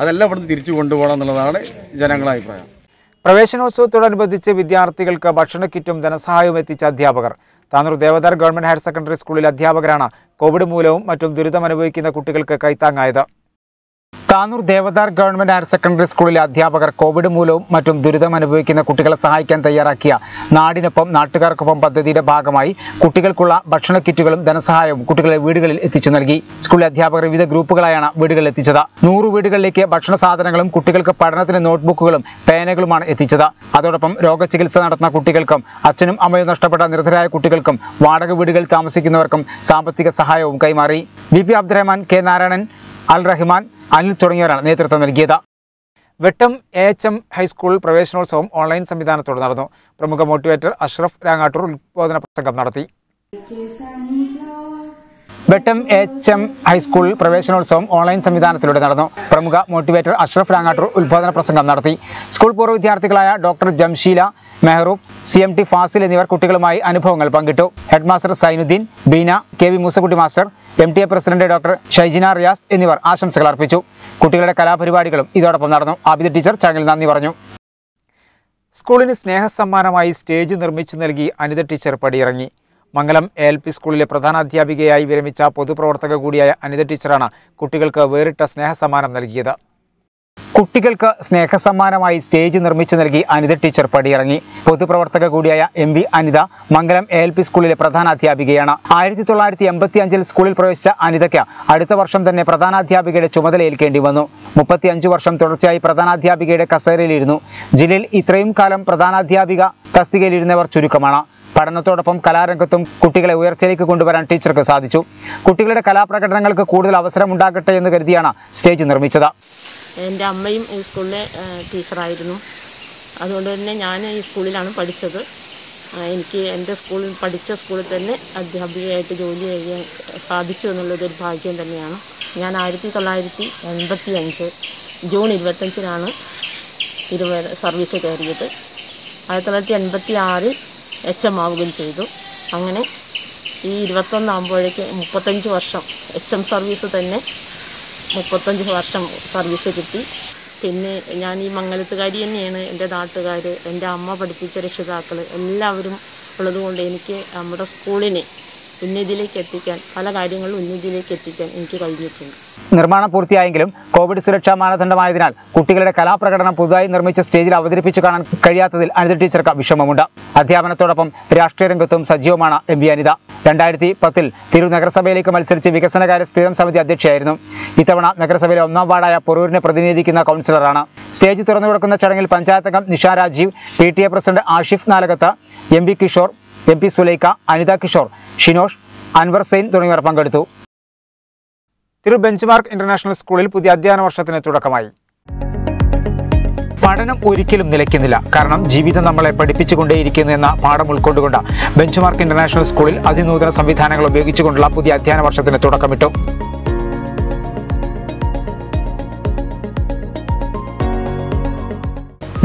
അതെല്ലാം ഇവിടുന്ന് തിരിച്ചു കൊണ്ടുപോകണം എന്നുള്ളതാണ് ജനങ്ങളുടെ അഭിപ്രായം. പ്രവേശനോത്സവത്തോടനുബന്ധിച്ച് വിദ്യാർത്ഥികൾക്ക് ഭക്ഷണ കിറ്റും ധനസഹായവും എത്തിച്ച അധ്യാപകർ. Tanur Devadhar government higher secondary സ്കൂളിലെ അധ്യാപകരാണ് കോവിഡ് മൂലവും മറ്റും ദുരിതമനുഭവിക്കുന്ന കുട്ടികൾക്ക് കൈത്താങ്ങായത്. Tanur Devadhar government higher secondary സ്കൂളിലെ അധ്യാപകർ കോവിഡ് മൂലവും മറ്റും ദുരിതം അനുഭവിക്കുന്ന കുട്ടികളെ സഹായിക്കാൻ തയ്യാറാക്കിയ നാടിനൊപ്പം നാട്ടുകാർക്കൊപ്പം പദ്ധതിയുടെ ഭാഗമായി കുട്ടികൾക്കുള്ള ഭക്ഷണ കിറ്റുകളും ധനസഹായവും കുട്ടികളെ വീടുകളിൽ എത്തിച്ചു നൽകി. സ്കൂളിലെ അധ്യാപകർ വിവിധ ഗ്രൂപ്പുകളായാണ് വീടുകളിൽ എത്തിച്ചത്. 100 വീടുകളിലേക്ക് ഭക്ഷണ സാധനങ്ങളും കുട്ടികൾക്ക് പഠനത്തിന് നോട്ട്ബുക്കുകളും പേനകളുമാണ് എത്തിച്ചത്. അതോടൊപ്പം രോഗചികിത്സ നടത്തുന്ന കുട്ടികൾക്കും അച്ഛനും അമ്മയും നഷ്ടപ്പെട്ട നിർധരായ കുട്ടികൾക്കും വാടക വീടുകളിൽ താമസിക്കുന്നവർക്കും സാമ്പത്തിക സഹായവും കൈമാറി. BP അബ്ദുറഹ്മാൻ, K നാരായണൻ, അൽ റഹ്മാൻ, അനിൽ തുടങ്ങിയവരാണ് നേതൃത്വം നൽകിയത്. വെട്ടം AHM ഹൈസ്കൂൾ പ്രവേശനോത്സവം ഓൺലൈൻ സംവിധാനത്തോടെ നടന്നു. പ്രമുഖ മോട്ടിവേറ്റർ അഷ്റഫ് രാങ്ങാട്ടൂർ ഉദ്ബോധന പ്രസംഗം നടത്തി. വെട്ടം AHM ഹൈസ്കൂൾ പ്രവേശനോത്സവം ഓൺലൈൻ സംവിധാനത്തിലൂടെ നടന്നു. പ്രമുഖ മോട്ടിവേറ്റർ അഷ്റഫ് രാങ്ങാട്ടൂർ ഉദ്ബോധന പ്രസംഗം നടത്തി. സ്കൂൾ പൂർവ്വ വിദ്യാർത്ഥികളായ ഡോക്ടർ ജംഷീല, മെഹറൂബ്, CMT ഫാസിൽ എന്നിവർ കുട്ടികളുമായി അനുഭവങ്ങൾ പങ്കിട്ടു. Headmaster Sainuddin, Beena, KV Moosakutty master, MTA president doctor Shaijina Riyas എന്നിവർ ആശംസകൾ അർപ്പിച്ചു. കുട്ടികളുടെ കലാപരിപാടികളും ഇതോടൊപ്പം നടന്നു. ആബിദ ടീച്ചർ ചടങ്ങിൽ നന്ദി പറഞ്ഞു. സ്കൂളിന് സ്നേഹസമ്മാനമായി സ്റ്റേജ് നിർമ്മിച്ചു നൽകി അനിത ടീച്ചർ പടിയിറങ്ങി. മംഗലം ALP സ്കൂളിലെ പ്രധാനാധ്യാപികയായി വിരമിച്ച പൊതുപ്രവർത്തക കൂടിയായ അനിത ടീച്ചറാണ് കുട്ടികൾക്ക് വേറിട്ട സ്നേഹസമ്മാനം നൽകിയത്. കുട്ടികൾക്ക് സ്നേഹസമ്മാനമായി സ്റ്റേജ് നിർമ്മിച്ചു നൽകി അനിത ടീച്ചർ പടിയിറങ്ങി. പൊതുപ്രവർത്തക കൂടിയായ MV അനിത മംഗലം ALP സ്കൂളിലെ പ്രധാനാധ്യാപികയാണ്. 1985 സ്കൂളിൽ പ്രവേശിച്ച അനിതയ്ക്ക് അടുത്ത വർഷം തന്നെ പ്രധാനാധ്യാപികയുടെ ചുമതലയേൽക്കേണ്ടി വന്നു. 35 വർഷം തുടർച്ചയായി പ്രധാനാധ്യാപികയുടെ കസേരയിലിരുന്നു. ജില്ലയിൽ ഇത്രയും കാലം പ്രധാനാധ്യാപിക തസ്തികയിലിരുന്നവർ ചുരുക്കമാണ്. പഠനത്തോടൊപ്പം കലാരംഗത്തും കുട്ടികളെ ഉയർച്ചയിലേക്ക് കൊണ്ടുവരാൻ ടീച്ചർക്ക് സാധിച്ചു. കുട്ടികളുടെ കലാപ്രകടനങ്ങൾക്ക് കൂടുതൽ അവസരം ഉണ്ടാകട്ടെ എന്ന് കരുതിയാണ് സ്റ്റേജ് നിർമ്മിച്ചത്. എൻ്റെ അമ്മയും ഈ സ്കൂളിലെ ടീച്ചറായിരുന്നു. അതുകൊണ്ട് തന്നെ ഞാൻ ഈ സ്കൂളിലാണ് പഠിച്ചത്. എനിക്ക് എൻ്റെ പഠിച്ച സ്കൂളിൽ തന്നെ അധ്യാപികയായിട്ട് ജോലി ചെയ്യാൻ സാധിച്ചു എന്നുള്ളതൊരു ഭാഗ്യം തന്നെയാണ്. ഞാൻ 1985 ജൂൺ 25-നാണ് സർവീസ് കയറിയത്. 1986 HM ആവുകയും ചെയ്തു. അങ്ങനെ ഈ 21 ആകുമ്പോഴേക്ക് 35 വർഷം HM സർവീസ് തന്നെ 35 വർഷം സർവീസ് കിട്ടി. പിന്നെ ഞാൻ ഈ മംഗലത്തുകാരി തന്നെയാണ്. എൻ്റെ നാട്ടുകാർ, എൻ്റെ അമ്മ പഠിപ്പിച്ച രക്ഷിതാക്കൾ എല്ലാവരും ഉള്ളതുകൊണ്ട് എനിക്ക് നമ്മുടെ സ്കൂളിനെ ഉന്നതിയിലേക്ക് എത്തിക്കാൻ, പല കാര്യങ്ങളും ഉന്നതിയിലേക്ക് എത്തിക്കാൻ എനിക്ക് കഴിഞ്ഞിട്ടുണ്ട്. നിർമ്മാണം പൂർത്തിയായെങ്കിലും കോവിഡ് സുരക്ഷാ മാനദണ്ഡമായതിനാൽ കുട്ടികളുടെ കലാപ്രകടനം പുതുതായി നിർമ്മിച്ച സ്റ്റേജിൽ അവതരിപ്പിച്ചു കാണാൻ കഴിയാത്തതിൽ അനിത ടീച്ചർക്ക് വിഷമമുണ്ട്. അധ്യാപനത്തോടൊപ്പം രാഷ്ട്രീയ രംഗത്തും സജീവമാണ് MV അനിത. 2010 തിരൂർ നഗരസഭയിലേക്ക് മത്സരിച്ച് വികസനകാര്യ സ്ഥിരം സമിതി അധ്യക്ഷയായിരുന്നു. ഇത്തവണ നഗരസഭയിലെ 1ാം വാർഡായ പൊറൂരിനെ പ്രതിനിധീകരിക്കുന്ന കൗൺസിലറാണ്. സ്റ്റേജ് തുറന്നു കൊടുക്കുന്ന ചടങ്ങിൽ പഞ്ചായത്ത് അംഗം Nisha Rajeev, PTA president Ashif Nalakath, MB Kishore, MP Sulaikha, Anitha Kishore, Shinosh, Anwar Sain തുടങ്ങിയവർ പങ്കെടുത്തു. തിരൂർ ബെഞ്ച്മാർക്ക് ഇന്റർനാഷണൽ സ്കൂളിൽ പുതിയ അധ്യയന വർഷത്തിന് തുടക്കമായി. പഠനം ഒരിക്കലും നിലയ്ക്കുന്നില്ല, കാരണം ജീവിതം നമ്മളെ പഠിപ്പിച്ചുകൊണ്ടേയിരിക്കുന്നു എന്ന പാഠം ഉൾക്കൊണ്ടുകൊണ്ട് ബെഞ്ച്മാർക്ക് ഇന്റർനാഷണൽ സ്കൂളിൽ അതിനൂതന സംവിധാനങ്ങൾ ഉപയോഗിച്ചുകൊണ്ടുള്ള പുതിയ അധ്യയന വർഷത്തിന് തുടക്കമിട്ടു.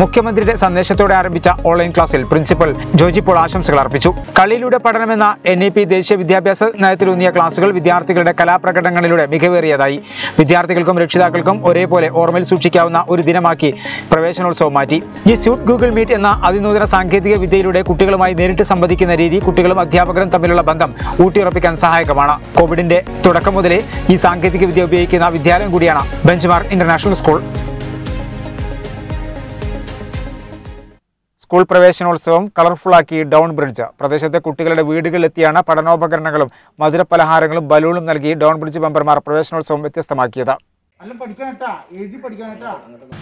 മുഖ്യമന്ത്രിയുടെ സന്ദേശത്തോടെ ആരംഭിച്ച ഓൺലൈൻ ക്ലാസ്സിൽ പ്രിൻസിപ്പൽ ജോജി പോൾ ആശംസകൾ അർപ്പിച്ചു. കളിയിലൂടെ പഠനമെന്ന NEP ദേശീയ വിദ്യാഭ്യാസ നയത്തിലൂന്നിയ ക്ലാസുകൾ വിദ്യാർത്ഥികളുടെ കലാപ്രകടനങ്ങളിലൂടെ മികവേറിയതായി. വിദ്യാർത്ഥികൾക്കും രക്ഷിതാക്കൾക്കും ഒരേപോലെ ഓർമ്മയിൽ സൂക്ഷിക്കാവുന്ന ഒരു ദിനമാക്കി പ്രവേശനോത്സവം മാറ്റി. ഈ സ്യൂട്ട് ഗൂഗിൾ മീറ്റ് എന്ന അതിനൂതന സാങ്കേതിക വിദ്യയിലൂടെ കുട്ടികളുമായി നേരിട്ട് സംവദിക്കുന്ന രീതി കുട്ടികളും അധ്യാപകരും തമ്മിലുള്ള ബന്ധം ഊട്ടിയുറപ്പിക്കാൻ സഹായകമാണ്. കോവിഡിന്റെ തുടക്കം മുതലേ ഈ സാങ്കേതിക വിദ്യ ഉപയോഗിക്കുന്ന വിദ്യാലയം കൂടിയാണ് ബെഞ്ച്മാർക്ക് ഇന്റർനാഷണൽ സ്കൂൾ. സ്കൂൾ പ്രവേശനോത്സവം കളർഫുള്ളാക്കി ഡൗൺ ബ്രിഡ്ജ്. പ്രദേശത്തെ കുട്ടികളുടെ വീടുകളിലെത്തിയാണ് പഠനോപകരണങ്ങളും മധുരപലഹാരങ്ങളും ബലൂണും നൽകി ഡൗൺ ബ്രിഡ്ജ് മെമ്പർമാർ പ്രവേശനോത്സവം വ്യത്യസ്തമാക്കിയത്.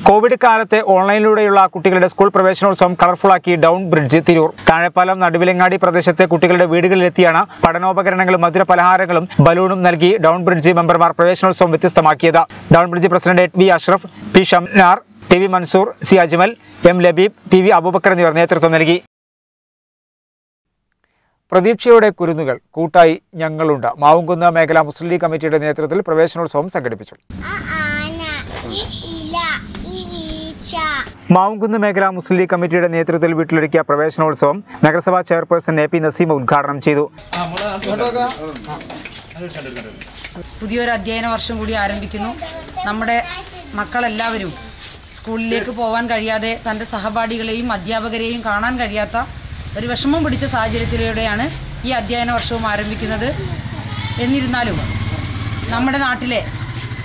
കോവിഡ് കാലത്തെ ഓൺലൈനിലൂടെയുള്ള കുട്ടികളുടെ സ്കൂൾ പ്രവേശനോത്സവം കളർഫുള്ളാക്കി ഡൗൺ ബ്രിഡ്ജ് തിരൂർ. താഴെപ്പാലം നടുവിലങ്ങാടി പ്രദേശത്തെ കുട്ടികളുടെ വീടുകളിലെത്തിയാണ് പഠനോപകരണങ്ങളും മധുരപലഹാരങ്ങളും ബലൂണും നൽകി ഡൗൺ ബ്രിഡ്ജ് മെമ്പർമാർ പ്രവേശനോത്സവം വ്യത്യസ്തമാക്കിയത്. Down bridge president V Ashraf, P Shamnar, TV Mansoor, C Ajmal, M Labeeb, PV Aboobacker എന്നിവർ നേതൃത്വം നൽകി. പ്രതീക്ഷയുടെ കുരുന്നുകൾ കൂട്ടായി ഞങ്ങളുണ്ട്. മാവുംകുന്ന് മേഖലാ മുസ്ലിം ലീഗ് കമ്മിറ്റിയുടെ നേതൃത്വത്തിൽ പ്രവേശനോത്സവം സംഘടിപ്പിച്ചു. മാവുംകുന്ന് മേഖലാ മുസ്ലിം ലീഗ് കമ്മിറ്റിയുടെ നേതൃത്വത്തിൽ വീട്ടിലൊരുക്കിയ പ്രവേശനോത്സവം നഗരസഭാ ചെയർപേഴ്സൺ AP നസീമ ഉദ്ഘാടനം ചെയ്തു. പുതിയൊരു അധ്യയന വർഷം കൂടി ആരംഭിക്കുന്നു. നമ്മുടെ മക്കളെല്ലാവരും സ്കൂളിലേക്ക് പോകാൻ കഴിയാതെ തൻ്റെ സഹപാഠികളെയും അധ്യാപകരെയും കാണാൻ കഴിയാത്ത ഒരു വിഷമം പിടിച്ച സാഹചര്യത്തിലൂടെയാണ് ഈ അധ്യയന വർഷവും ആരംഭിക്കുന്നത്. എന്നിരുന്നാലും നമ്മുടെ നാട്ടിലെ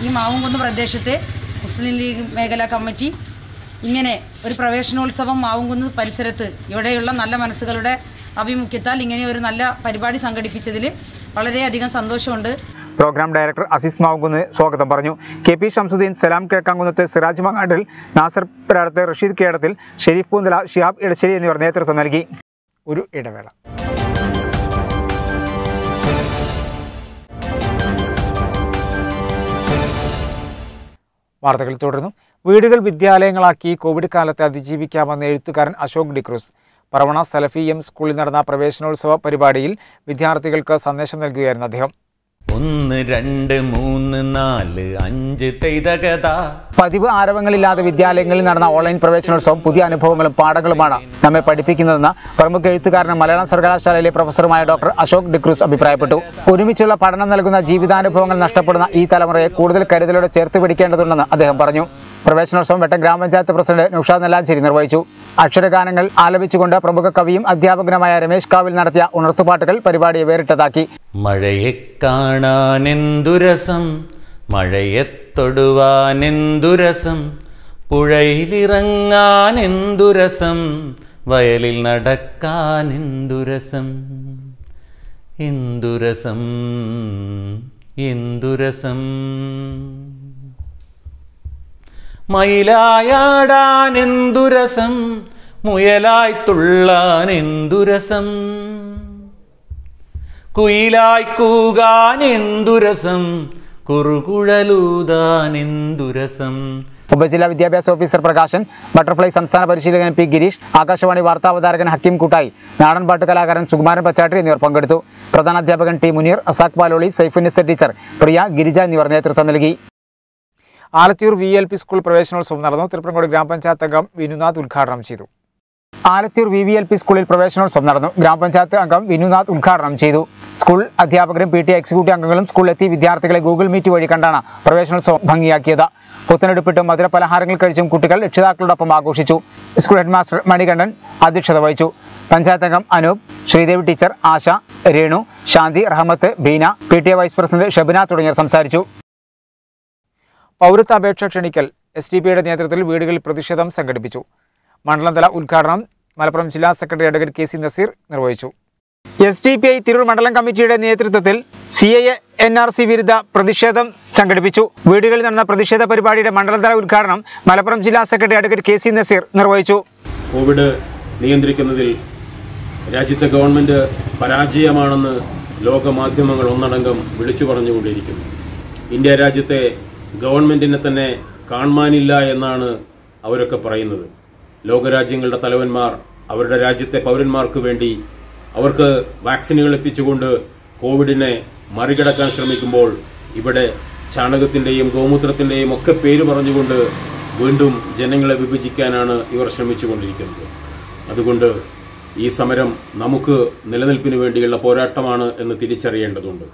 ഈ മാവുംകുന്ന് പ്രദേശത്തെ മുസ്ലിം ലീഗ് മേഖലാ കമ്മിറ്റി ഇങ്ങനെ ഒരു പ്രവേശനോത്സവം മാവുംകുന്ന് പരിസരത്ത് ഇവിടെയുള്ള നല്ല മനസ്സുകളുടെ ആഭിമുഖ്യത്താൽ ഇങ്ങനെ ഒരു നല്ല പരിപാടി സംഘടിപ്പിച്ചതിൽ വളരെയധികം സന്തോഷമുണ്ട്. പ്രോഗ്രാം ഡയറക്ടർ അസീസ് മാവുംകുന്ന് സ്വാഗതം പറഞ്ഞു. KP ഷംസുദ്ദീൻ, സലാം കിഴക്കാങ്കുന്നത്ത്, സിറാജ് മങ്ങാട്ടിൽ, നാസർ പരാടത്ത്, റഷീദ് കേടത്തിൽ, ഷെരീഫ് പൂന്തല, ഷിഹാബ് ഇടശ്ശേരി എന്നിവർ നേതൃത്വം നൽകി. ഒരു ഇടവേള. വാർത്തകൾ തുടർന്നു. വീടുകൾ വിദ്യാലയങ്ങളാക്കി കോവിഡ് കാലത്തെ അതിജീവിക്കാമെന്ന് എഴുത്തുകാരൻ അശോക് ഡിക്രൂസ് പറവണ സലഫി സ്കൂളിൽ നടന്ന പ്രവേശനോത്സവ പരിപാടിയിൽ വിദ്യാർത്ഥികൾക്ക് സന്ദേശം നൽകുകയായിരുന്നു അദ്ദേഹം. 1 2 3 4 5 തെയ്തകഥ. പതിവ് ആരവങ്ങളില്ലാതെ വിദ്യാലയങ്ങളിൽ നടന്ന ഓൺലൈൻ പ്രവേശനോത്സവം പുതിയ അനുഭവങ്ങളും പാഠങ്ങളുമാണ് നമ്മെ പഠിപ്പിക്കുന്നതെന്ന് പ്രമുഖ എഴുത്തുകാരനും മലയാളം സർവകലാശാലയിലെ പ്രൊഫസറുമായ ഡോക്ടർ അശോക് ഡിക്രൂസ് അഭിപ്രായപ്പെട്ടു. ഒരുമിച്ചുള്ള പഠനം നൽകുന്ന ജീവിതാനുഭവങ്ങൾ നഷ്ടപ്പെടുന്ന ഈ തലമുറയെ കൂടുതൽ കരുതലോടെ ചേർത്ത് പിടിക്കേണ്ടതുണ്ടെന്ന് അദ്ദേഹം പറഞ്ഞു. പ്രവേശനോത്സവം വെട്ടം ഗ്രാമപഞ്ചായത്ത് പ്രസിഡന്റ് നുഷാദ് നെല്ലാഞ്ചേരി നിർവഹിച്ചു. അക്ഷരഗാനങ്ങൾ ആലപിച്ചുകൊണ്ട് പ്രമുഖ കവിയും അധ്യാപകനുമായ രമേശ് കാവിൽ നടത്തിയ ഉണർത്തുപാട്ടുകൾ പരിപാടിയെ വേറിട്ടതാക്കി. മഴയെ കാണാനെന്തുരസം, മഴയെത്തൊടുവാനെന്തുരസം, പുഴയിലിറങ്ങാനെന്തുരസം, വയലിൽ നടക്കാനെന്തുരസം, എന്തുരസം എന്തുരസം, മയിലായാടാനെന്തുരസം, മുയലായി തുള്ളാനെന്തുരസം, കുയിലായി കൂകാനെന്തുരസം, കുറുകുഴലൂതാനെന്തുരസം. ഉപജില്ലാ വിദ്യാഭ്യാസ ഓഫീസർ പ്രകാശൻ, ബട്ടർഫ്ലൈ സംസ്ഥാന പരിശീലകൻ P ഗിരീഷ്, ആകാശവാണി വാർത്താവതാരകൻ ഹക്കീം കൂട്ടായി, നാടൻ പാട്ട് കലാകാരൻ സുകുമാരൻ പച്ചാട്ടി എന്നിവർ പങ്കെടുത്തു. പ്രധാനാധ്യാപകൻ T മുനീർ, അസാഖ് പാലോളി, സൈഫുന്നിസ ടീച്ചർ, പ്രിയ, ഗിരിജ എന്നിവർ നേതൃത്വം നൽകി. ആലത്തിയൂർ VLP സ്കൂൾ പ്രവേശനോത്സവം നടന്നു. തിരുപ്പരങ്ങോട് ഗ്രാമപഞ്ചായത്ത് അംഗം വിനുനാഥ് ഉദ്ഘാടനം ചെയ്തു. ആലത്തിയൂർ VVLP സ്കൂളിൽ പ്രവേശനോത്സവം നടന്നു. ഗ്രാമപഞ്ചായത്ത് അംഗം വിനുനാഥ് ഉദ്ഘാടനം ചെയ്തു. സ്കൂൾ അധ്യാപകരും PTA എക്സിക്യൂട്ടീവ് അംഗങ്ങളും സ്കൂളിലെത്തി വിദ്യാർത്ഥികളെ ഗൂഗിൾ മീറ്റ് വഴി കണ്ടാണ് പ്രവേശനോത്സവം ഭംഗിയാക്കിയത്. പുത്തനെടുപ്പിട്ടും മധുര പലഹാരങ്ങൾ കഴിച്ചും കുട്ടികൾ രക്ഷിതാക്കളോടൊപ്പം ആഘോഷിച്ചു. സ്കൂൾ ഹെഡ്മാസ്റ്റർ മണികണ്ഠൻ അധ്യക്ഷത വഹിച്ചു. പഞ്ചായത്ത് അംഗം Anoop, Sreedevi teacher, Asha, Renu, Shanthi, Rahmath, Beena, PTA vice president Shabina തുടങ്ങിയവർ സംസാരിച്ചു. പൗരത്വ അപേക്ഷ ക്ഷണിക്കൽ SDPയുടെ നേതൃത്വത്തിൽ വീടുകളിൽ പ്രതിഷേധം സംഘടിപ്പിച്ചു. മണ്ഡലംതല ഉദ്ഘാടനം മലപ്പുറം ജില്ലാ സെക്രട്ടറി അഡ്വക്കേറ്റ് KC നസീർ നിർവഹിച്ചു. SDPI തിരൂർ മണ്ഡലം കമ്മിറ്റിയുടെ നേതൃത്വത്തിൽ CAA NRC വിരുദ്ധ പ്രതിഷേധം സംഘടിപ്പിച്ചു. വീടുകളിൽ നടന്ന പ്രതിഷേധ പരിപാടിയുടെ മണ്ഡലതല ഉദ്ഘാടനം മലപ്പുറം ജില്ലാ സെക്രട്ടറി അഡ്വക്കേറ്റ് KC നസീർ നിർവഹിച്ചു. കോവിഡ് നിയന്ത്രിക്കുന്നതിൽ രാജ്യത്തെ ഗവൺമെന്റ് പരാജയമാണെന്ന് ലോകമാധ്യമങ്ങൾ ഒന്നടങ്കം വിളിച്ചു പറഞ്ഞുകൊണ്ടിരിക്കുന്നു. ഇന്ത്യ രാജ്യത്തെ ഗവൺമെന്റിനെ തന്നെ കാണാനില്ല എന്നാണ് അവരൊക്കെ പറയുന്നത്. ലോകരാജ്യങ്ങളുടെ തലവന്മാർ അവരുടെ രാജ്യത്തെ പൗരന്മാർക്ക് വേണ്ടി അവർക്ക് വാക്സിനുകൾ എത്തിച്ചുകൊണ്ട് കോവിഡിനെ മറികടക്കാൻ ശ്രമിക്കുമ്പോൾ ഇവിടെ ചാണകത്തിന്റെയും ഗോമൂത്രത്തിന്റെയും ഒക്കെ പേര് പറഞ്ഞുകൊണ്ട് വീണ്ടും ജനങ്ങളെ വിഭജിക്കാനാണ് ഇവർ ശ്രമിച്ചുകൊണ്ടിരിക്കുന്നത്. അതുകൊണ്ട് ഈ സമരം നമുക്ക് നിലനിൽപ്പിന് വേണ്ടിയുള്ള പോരാട്ടമാണ് എന്ന് തിരിച്ചറിയേണ്ടതുണ്ട്.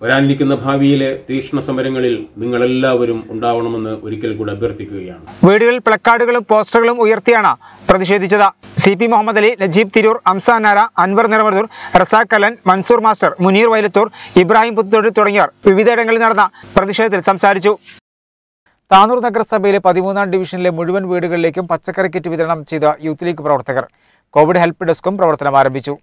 വരാനിരിക്കുന്ന ഭാവിയിലെ തീക്ഷ്ണ സമരങ്ങളിൽ നിങ്ങളെല്ലാവരും ഉണ്ടാവണമെന്ന് ഒരിക്കൽ കൂടി അഭ്യർത്ഥിക്കുകയാണ്. വീടുകളിൽ പ്ലക്കാർഡുകളും പോസ്റ്ററുകളും ഉയർത്തിയാണ് പ്രതിഷേധിച്ചത്. CP മുഹമ്മദ് അലി, നജീബ് തിരൂർ, അംസാനാര, അൻവർ നിറമതൂർ, റസാഖ് കലൻ, മൻസൂർ മാസ്റ്റർ, മുനീർ വൈലത്തൂർ, ഇബ്രാഹിം പുത്തുതൊടി തുടങ്ങിയവർ വിവിധയിടങ്ങളിൽ നടന്ന പ്രതിഷേധത്തിൽ സംസാരിച്ചു. താനൂർ നഗരസഭയിലെ 13ാം ഡിവിഷനിലെ മുഴുവൻ വീടുകളിലേക്കും പച്ചക്കറി കിറ്റ് വിതരണം ചെയ്ത യൂത്ത് ലീഗ് പ്രവർത്തകർ. കോവിഡ് ഹെൽപ്പ് ഡെസ്കും പ്രവർത്തനം ആരംഭിച്ചു.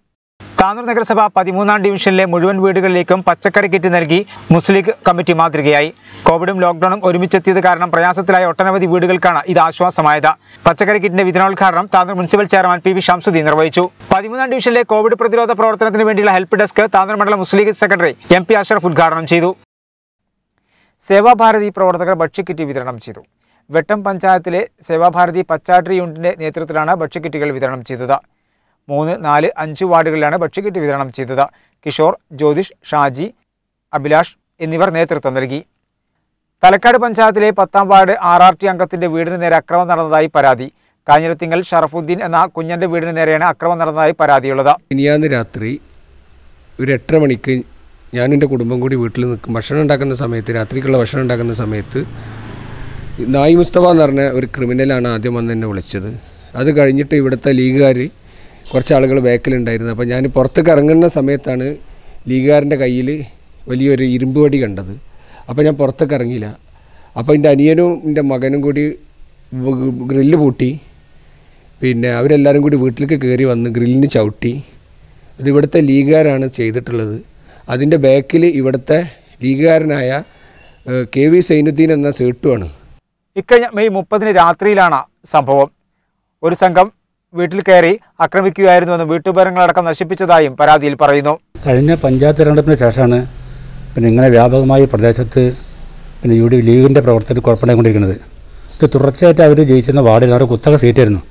താനൂർ നഗരസഭ 13ാം ഡിവിഷനിലെ മുഴുവൻ വീടുകളിലേക്കും പച്ചക്കറി കിറ്റ് നൽകി മുസ്ലിം ലീഗ് കമ്മിറ്റി മാതൃകയായി. കോവിഡും ലോക്ഡൌണും ഒരുമിച്ചെത്തിയത് കാരണം പ്രയാസത്തിലായ ഒട്ടനവധി വീടുകൾക്കാണ് ഇത് ആശ്വാസമായത്. പച്ചക്കറി കിറ്റിന്റെ വിതരണോദ്ഘാടനം Tanur municipal chairman PV Shamsuddin നിർവഹിച്ചു. 13ാം ഡിവിഷനിലെ കോവിഡ് പ്രതിരോധ പ്രവർത്തനത്തിന് വേണ്ടിയുള്ള ഹെൽപ്പ് ഡെസ്ക് താനൂർ മണ്ഡലം മുസ്ലിം ലീഗ് സെക്രട്ടറി MP അഷ്റഫ് ഉദ്ഘാടനം ചെയ്തു. സേവാഭാരതി പ്രവർത്തകർ ഭക്ഷ്യക്കിറ്റ് വിതരണം ചെയ്തു. വെട്ടം പഞ്ചായത്തിലെ സേവാഭാരതി പച്ചാട്രി യൂണിറ്റിന്റെ നേതൃത്വത്തിലാണ് ഭക്ഷ്യക്കിറ്റുകൾ വിതരണം ചെയ്തത്. 3, 4, 5 വാർഡുകളിലാണ് ഭക്ഷ്യക്കിറ്റ് വിതരണം ചെയ്തത്. കിഷോർ, ജ്യോതിഷ്, ഷാജി, അഭിലാഷ് എന്നിവർ നേതൃത്വം നൽകി. തലക്കാട് പഞ്ചായത്തിലെ 10ാം വാർഡ് RRT അംഗത്തിന്റെ വീടിന് നേരെ അക്രമം നടന്നതായി പരാതി. കാഞ്ഞിരത്തിങ്കൽ ഷറഫുദ്ദീൻ എന്ന കുഞ്ഞന്റെ വീടിന് നേരെയാണ് അക്രമം നടന്നതായി പരാതിയുള്ളത്. ഇനിയാന്ന് രാത്രി ഒരു 8:30 മണിക്ക് ഞാനും എൻ്റെ കുടുംബം കൂടി വീട്ടിൽ നിൽക്കും. ഭക്ഷണം ഉണ്ടാക്കുന്ന സമയത്ത്, രാത്രിക്കുള്ള ഭക്ഷണം ഉണ്ടാക്കുന്ന സമയത്ത് നായി മുസ്തഫ എന്ന് പറഞ്ഞ ഒരു ക്രിമിനലാണ് ആദ്യം വന്ന് എന്നെ വിളിച്ചത്. അത് കഴിഞ്ഞിട്ട് ഇവിടുത്തെ ലീഗുകാർ കുറച്ച് ആളുകൾ ബാക്കിലുണ്ടായിരുന്നു. അപ്പോൾ ഞാൻ പുറത്തേക്ക് ഇറങ്ങുന്ന സമയത്താണ് ലീഗുകാരൻ്റെ കയ്യിൽ വലിയൊരു ഇരുമ്പ് വടി കണ്ടത്. അപ്പോൾ ഞാൻ പുറത്തേക്ക് ഇറങ്ങിയില്ല. അപ്പോൾ എൻ്റെ അനിയനും എൻ്റെ മകനും കൂടി ഗ്രില്ല് പൂട്ടി. പിന്നെ അവരെല്ലാവരും കൂടി വീട്ടിലേക്ക് കയറി വന്ന് ഗ്രില്ലിന് ചവിട്ടി. അത് ഇവിടുത്തെ ലീഗുകാരാണ് ചെയ്തിട്ടുള്ളത്. അതിൻ്റെ ബാക്കിൽ ഇവിടുത്തെ ലീഗുകാരനായ KV സൈനുദ്ദീൻ എന്ന സേട്ടുമാണ്. ഇക്കഴിഞ്ഞ മെയ് 30 രാത്രിയിലാണ് സംഭവം. ഒരു സംഘം വീട്ടിൽ കയറി ആക്രമിക്കുകയായിരുന്നുവെന്നും വീട്ടുപകരണങ്ങളടക്കം നശിപ്പിച്ചതായും പരാതിയിൽ പറയുന്നു. കഴിഞ്ഞ പഞ്ചായത്ത് തെരഞ്ഞെടുപ്പിന് ശേഷമാണ് ഇങ്ങനെ വ്യാപകമായി പ്രദേശത്ത് ലീഗിൻ്റെ പ്രവർത്തനം കുഴപ്പമുണ്ടായിക്കൊണ്ടിരിക്കുന്നത്. ഇത് തുടർച്ചയായിട്ട് അവർ ജയിച്ചിരുന്ന വാർഡിൽ അവരുടെ കുത്തക സീറ്റായിരുന്നു.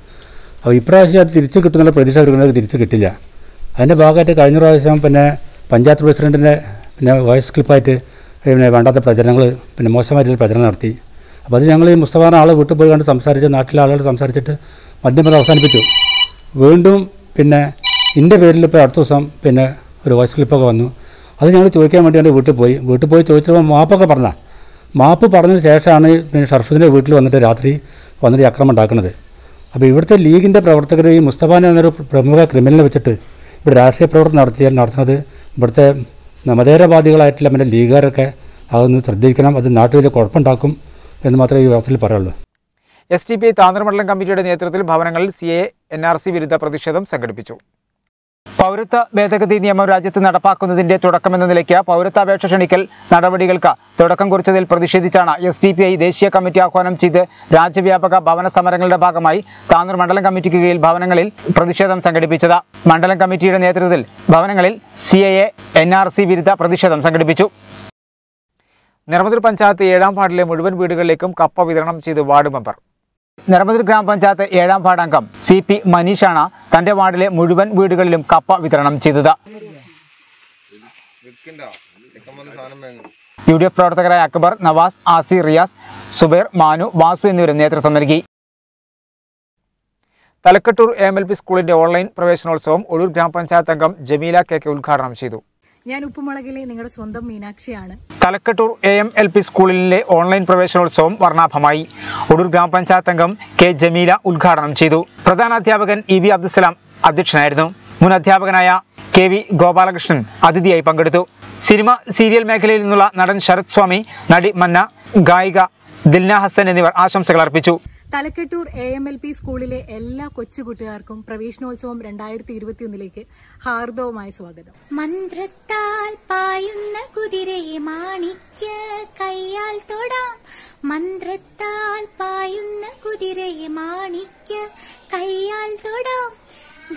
അപ്പോൾ ഇപ്രാവശ്യം അത് തിരിച്ചു കിട്ടുന്നുള്ള പ്രതീക്ഷ അവർക്ക് തിരിച്ചു കിട്ടില്ല. അതിൻ്റെ ഭാഗമായിട്ട് കഴിഞ്ഞ പ്രാവശ്യം പഞ്ചായത്ത് പ്രസിഡൻറ്റിൻ്റെ വോയിസ് ക്ലിപ്പായിട്ട് വേണ്ടാത്ത പ്രചരണങ്ങൾ മോശമായിട്ടുള്ള പ്രചരണം നടത്തി. അപ്പോൾ അത് ഞങ്ങൾ ഈ മുസ്തഫാറിനെ ആളെ വീട്ടിൽ പോയി കണ്ട് സംസാരിച്ച് നാട്ടിലെ ആളുകൾ സംസാരിച്ചിട്ട് മദ്യം അവസാനിപ്പിച്ചു. വീണ്ടും എൻ്റെ പേരിൽ ഇപ്പോൾ അടുത്ത ദിവസം ഒരു വോയിസ് ക്ലിപ്പൊക്കെ വന്നു. അത് ഞങ്ങൾ ചോദിക്കാൻ വേണ്ടി എൻ്റെ വീട്ടിൽ പോയി ചോദിച്ചപ്പോൾ മാപ്പൊക്കെ മാപ്പ് പറഞ്ഞതിന് ശേഷമാണ് ഷർഫുദ്ദീൻ്റെ വീട്ടിൽ വന്നിട്ട് രാത്രി വന്നിട്ട് ആക്രമണം ഉണ്ടാക്കുന്നത്. അപ്പോൾ ഇവിടുത്തെ ലീഗിൻ്റെ പ്രവർത്തകർ ഈ മുസ്തഫാനെ എന്നൊരു പ്രമുഖ ക്രിമിനലിനെ വെച്ചിട്ട് ഇവിടെ രാഷ്ട്രീയ പ്രവർത്തനം നടത്തുന്നത് ഇവിടുത്തെ മതേതരവാദികളായിട്ടുള്ള ലീഗുകാരൊക്കെ അതൊന്ന് ശ്രദ്ധിക്കണം. അത് നാട്ടിൽ വലിയ കുഴപ്പമുണ്ടാക്കും എന്ന് മാത്രമേ ഈ അവസരത്തിൽ പറയുള്ളൂ. SDPI താനൂർ മണ്ഡലം കമ്മിറ്റിയുടെ നേതൃത്വത്തിൽ ഭവനങ്ങളിൽ CAA NRC വിരുദ്ധ പ്രതിഷേധം സംഘടിപ്പിച്ചു. പൗരത്വ ഭേദഗതി നിയമം രാജ്യത്ത് നടപ്പാക്കുന്നതിന്റെ തുടക്കമെന്ന നിലയ്ക്ക് പൗരത്വാപേക്ഷ ക്ഷണിക്കൽ നടപടികൾക്ക് തുടക്കം കുറിച്ചതിൽ പ്രതിഷേധിച്ചാണ് SDPI ദേശീയ കമ്മിറ്റി ആഹ്വാനം ചെയ്ത് രാജ്യവ്യാപക ഭവന സമരങ്ങളുടെ ഭാഗമായി താനൂർ മണ്ഡലം കമ്മിറ്റിക്ക് കീഴിൽ ഭവനങ്ങളിൽ പ്രതിഷേധം സംഘടിപ്പിച്ചത്. മണ്ഡലം കമ്മിറ്റിയുടെ നേതൃത്വത്തിൽ ഭവനങ്ങളിൽ CAA NRC വിരുദ്ധ പ്രതിഷേധം സംഘടിപ്പിച്ചു. നിറമതിൽ പഞ്ചായത്ത് 7ാം വാർഡിലെ മുഴുവൻ വീടുകളിലേക്കും കപ്പ വിതരണം ചെയ്ത് വാർഡ് മെമ്പർ. നിറമതിൽ ഗ്രാമപഞ്ചായത്ത് 7ാം വാർഡ് അംഗം CP മനീഷാണ് തന്റെ വാർഡിലെ മുഴുവൻ വീടുകളിലും കപ്പ വിതരണം ചെയ്തത്. UDF പ്രവർത്തകരായ അക്ബർ, നവാസ്, ആസി, റിയാസ്, സുബൈർ, മാനു, വാസു എന്നിവരും നേതൃത്വം നൽകി. തലക്കട്ടൂർ AMLP സ്കൂളിന്റെ ഓൺലൈൻ പ്രവേശനോത്സവം ഒഴൂർ ഗ്രാമപഞ്ചായത്ത് അംഗം ജമീല KK ഉദ്ഘാടനം ചെയ്തു. ഞാൻ ഉപ്പുമുളകിലെ നിങ്ങളുടെ സ്വന്തം മീനാക്ഷിയാണ്. തലക്കട്ടൂർ AMLP സ്കൂളിലെ ഓൺലൈൻ പ്രവേശനോത്സവം വർണ്ണാഭമായി. ഒഴൂർ ഗ്രാമപഞ്ചായത്ത് അംഗം K ജമീല ഉദ്ഘാടനം ചെയ്തു. പ്രധാനാധ്യാപകൻ EV അബ്ദുസലാം അധ്യക്ഷനായിരുന്നു. മുൻ അധ്യാപകനായ KV ഗോപാലകൃഷ്ണൻ അതിഥിയായി പങ്കെടുത്തു. സിനിമ സീരിയൽ മേഖലയിൽ നിന്നുള്ള നടൻ ശരത് സ്വാമി, നടി മന്ന, ഗായിക ദിൽന ഹസൻ എന്നിവർ ആശംസകൾ അർപ്പിച്ചു. തലക്കട്ടൂർ AMLP സ്കൂളിലെ എല്ലാ കൊച്ചുകുട്ടികൾക്കും പ്രവേശനോത്സവം 2021 ഹാർദവമായ സ്വാഗതം. മന്ത്രത്താൽ പായുന്ന കുതിരയെ മാണിക്യ കയ്യാൽ തൊടാം. മന്ത്രത്താൽ പായുന്ന കുതിരയെ മാണിക്യ കയ്യാൽ തൊടാം.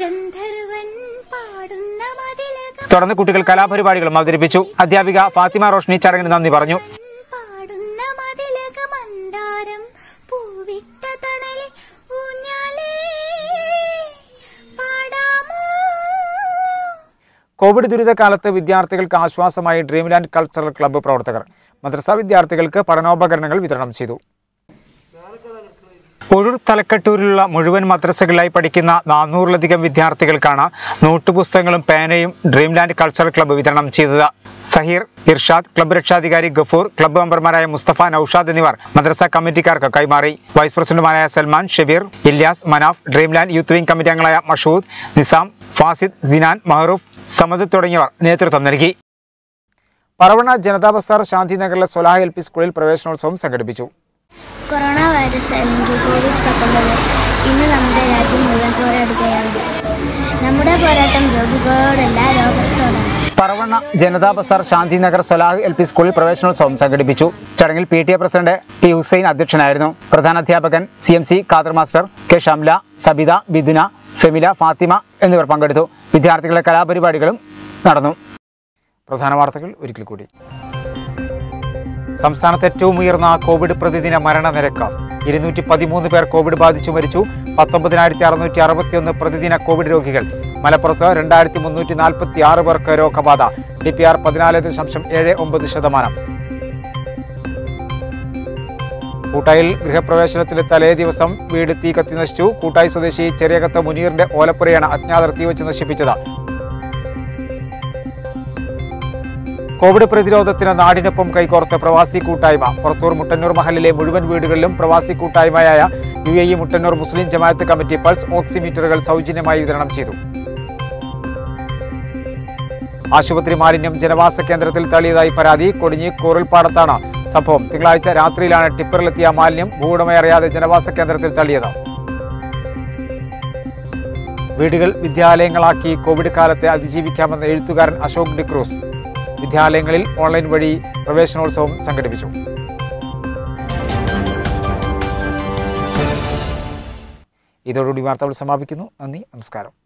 ഗന്ധർവൻ പാടുന്ന മതിലകം. തുടർന്ന് കുട്ടികൾ കലാപരിപാടികളും അവതരിപ്പിച്ചു. അധ്യാപിക ഫാത്തിമ റോഷ്നി ചടങ്ങിന് നന്ദി പറഞ്ഞു. പാടുന്ന മതിലകമന്താരം പൂവിട്ട തണലിൽ ഊഞ്ഞാലേ പാടാമോ. കോവിഡ് ദുരിതകാലത്ത് വിദ്യാർത്ഥികൾക്ക് ആശ്വാസമായി ഡ്രീംലാൻഡ് കൾച്ചറൽ ക്ലബ്ബ് പ്രവർത്തകർ മദ്രസ വിദ്യാർത്ഥികൾക്ക് പഠനോപകരണങ്ങൾ വിതരണം ചെയ്തു. ഒഴൂർ തലക്കട്ടൂരിലുള്ള മുഴുവൻ മദ്രസകളിലായി പഠിക്കുന്ന 400-ലധികം വിദ്യാർത്ഥികൾക്കാണ് നോട്ടുപുസ്തകങ്ങളും പേനയും ഡ്രീംലാൻഡ് കൾച്ചറൽ ക്ലബ്ബ് വിതരണം ചെയ്തത്. സഹീർ, ഇർഷാദ്, ക്ലബ്ബ് രക്ഷാധികാരി ഗഫൂർ, ക്ലബ്ബ് മെമ്പർമാരായ മുസ്തഫ, നൌഷാദ് എന്നിവർ മദ്രസ കമ്മിറ്റിക്കാർക്ക് കൈമാറി. വൈസ് പ്രസിഡന്റുമാരായ Salman, Shabeer, Ilyas, Manaf, dreamland youth wing committee അംഗങ്ങളായ മഷൂദ്, നിസാം, ഫാസിദ്, സിനാൻ, മഹറൂഫ്, സമദ് തുടങ്ങിയവർ നേതൃത്വം നൽകി. പറവണ ജനതാ ബസാർ ശാന്തിനഗറിലെ സ്വലാഹ് LP സ്കൂളിൽ പ്രവേശനോത്സവം സംഘടിപ്പിച്ചു. കൊറോണ വൈറസ് അല്ലെങ്കിൽ COVID-19 ഇന്ന് നമ്മുടെ രാജ്യം മുഴുവൻ പോരാടുകയാണ്. നമ്മുടെ പോരാട്ടം രോഗികളോടല്ല, ലോകത്തോടാണ്. പറവണ്ണ ജനതാ ബസാർ ശാന്തിനഗർ സ്വലാഹ് LP സ്കൂളിൽ പ്രവേശനോത്സവം സംഘടിപ്പിച്ചു. ചടങ്ങിൽ PTA പ്രസിഡന്റ് T ഹുസൈൻ അധ്യക്ഷനായിരുന്നു. പ്രധാനാധ്യാപകൻ CMC Khader master, K Shamla, Sabitha, Biduna, Femila, Fathima എന്നിവർ പങ്കെടുത്തു. വിദ്യാർത്ഥികളുടെ കലാപരിപാടികളും നടന്നു. പ്രധാന വാർത്തകൾ ഒരിക്കൽ കൂടി. സംസ്ഥാനത്ത് ഏറ്റവും ഉയർന്ന കോവിഡ് പ്രതിദിന മരണനിരക്ക്. 213 പേർ കോവിഡ് ബാധിച്ചു മരിച്ചു. 19,661 പ്രതിദിന കോവിഡ് രോഗികൾ. മലപ്പുറത്ത് 2,346 പേർക്ക് രോഗബാധ. DPR 14.79%. കൂട്ടായിൽ ഗൃഹപ്രവേശനത്തിന് തലേ ദിവസം വീട് തീ കത്തി നശിച്ചു. കൂട്ടായി സ്വദേശി ചെറിയകത്ത് മുനീറിന്റെ ഓലപ്പുരയാണ് അജ്ഞാതർ തീവച്ച് നശിപ്പിച്ചത്. കോവിഡ് പ്രതിരോധത്തിന് നാടിനൊപ്പം കൈകോർത്ത് പ്രവാസി കൂട്ടായ്മ. പുറത്തൂർ മുട്ടന്നൂർ മഹലിലെ മുഴുവൻ വീടുകളിലും പ്രവാസി കൂട്ടായ്മയായ UAE Muttannur Muslim Jamaat committee pulse ഓക്സിമീറ്ററുകൾ സൗജന്യമായി വിതരണം ചെയ്തു. ആശുപത്രി മാലിന്യം ജനവാസ കേന്ദ്രത്തിൽ തള്ളിയതായി പരാതി. കൊടിഞ്ഞി കൂറൽപ്പാടത്താണ് സംഭവം തിങ്കളാഴ്ച രാത്രിയിലാണ് ടിപ്പറിലെത്തിയ മാലിന്യം ഭൂവുടമയറിയാതെ ജനവാസ കേന്ദ്രത്തിൽ തള്ളിയത്. വീടുകൾ വിദ്യാലയങ്ങളാക്കി കോവിഡ് കാലത്തെ അതിജീവിക്കാമെന്ന് എഴുത്തുകാരൻ അശോക് ഡിക്രൂസ്. വിദ്യാലയങ്ങളിൽ ഓൺലൈൻ വഴി പ്രവേശനോത്സവം സംഘടിപ്പിച്ചു. ഇതോടുകൂടി വാർത്തകൾ സമാപിക്കുന്നു. നന്ദി, നമസ്കാരം.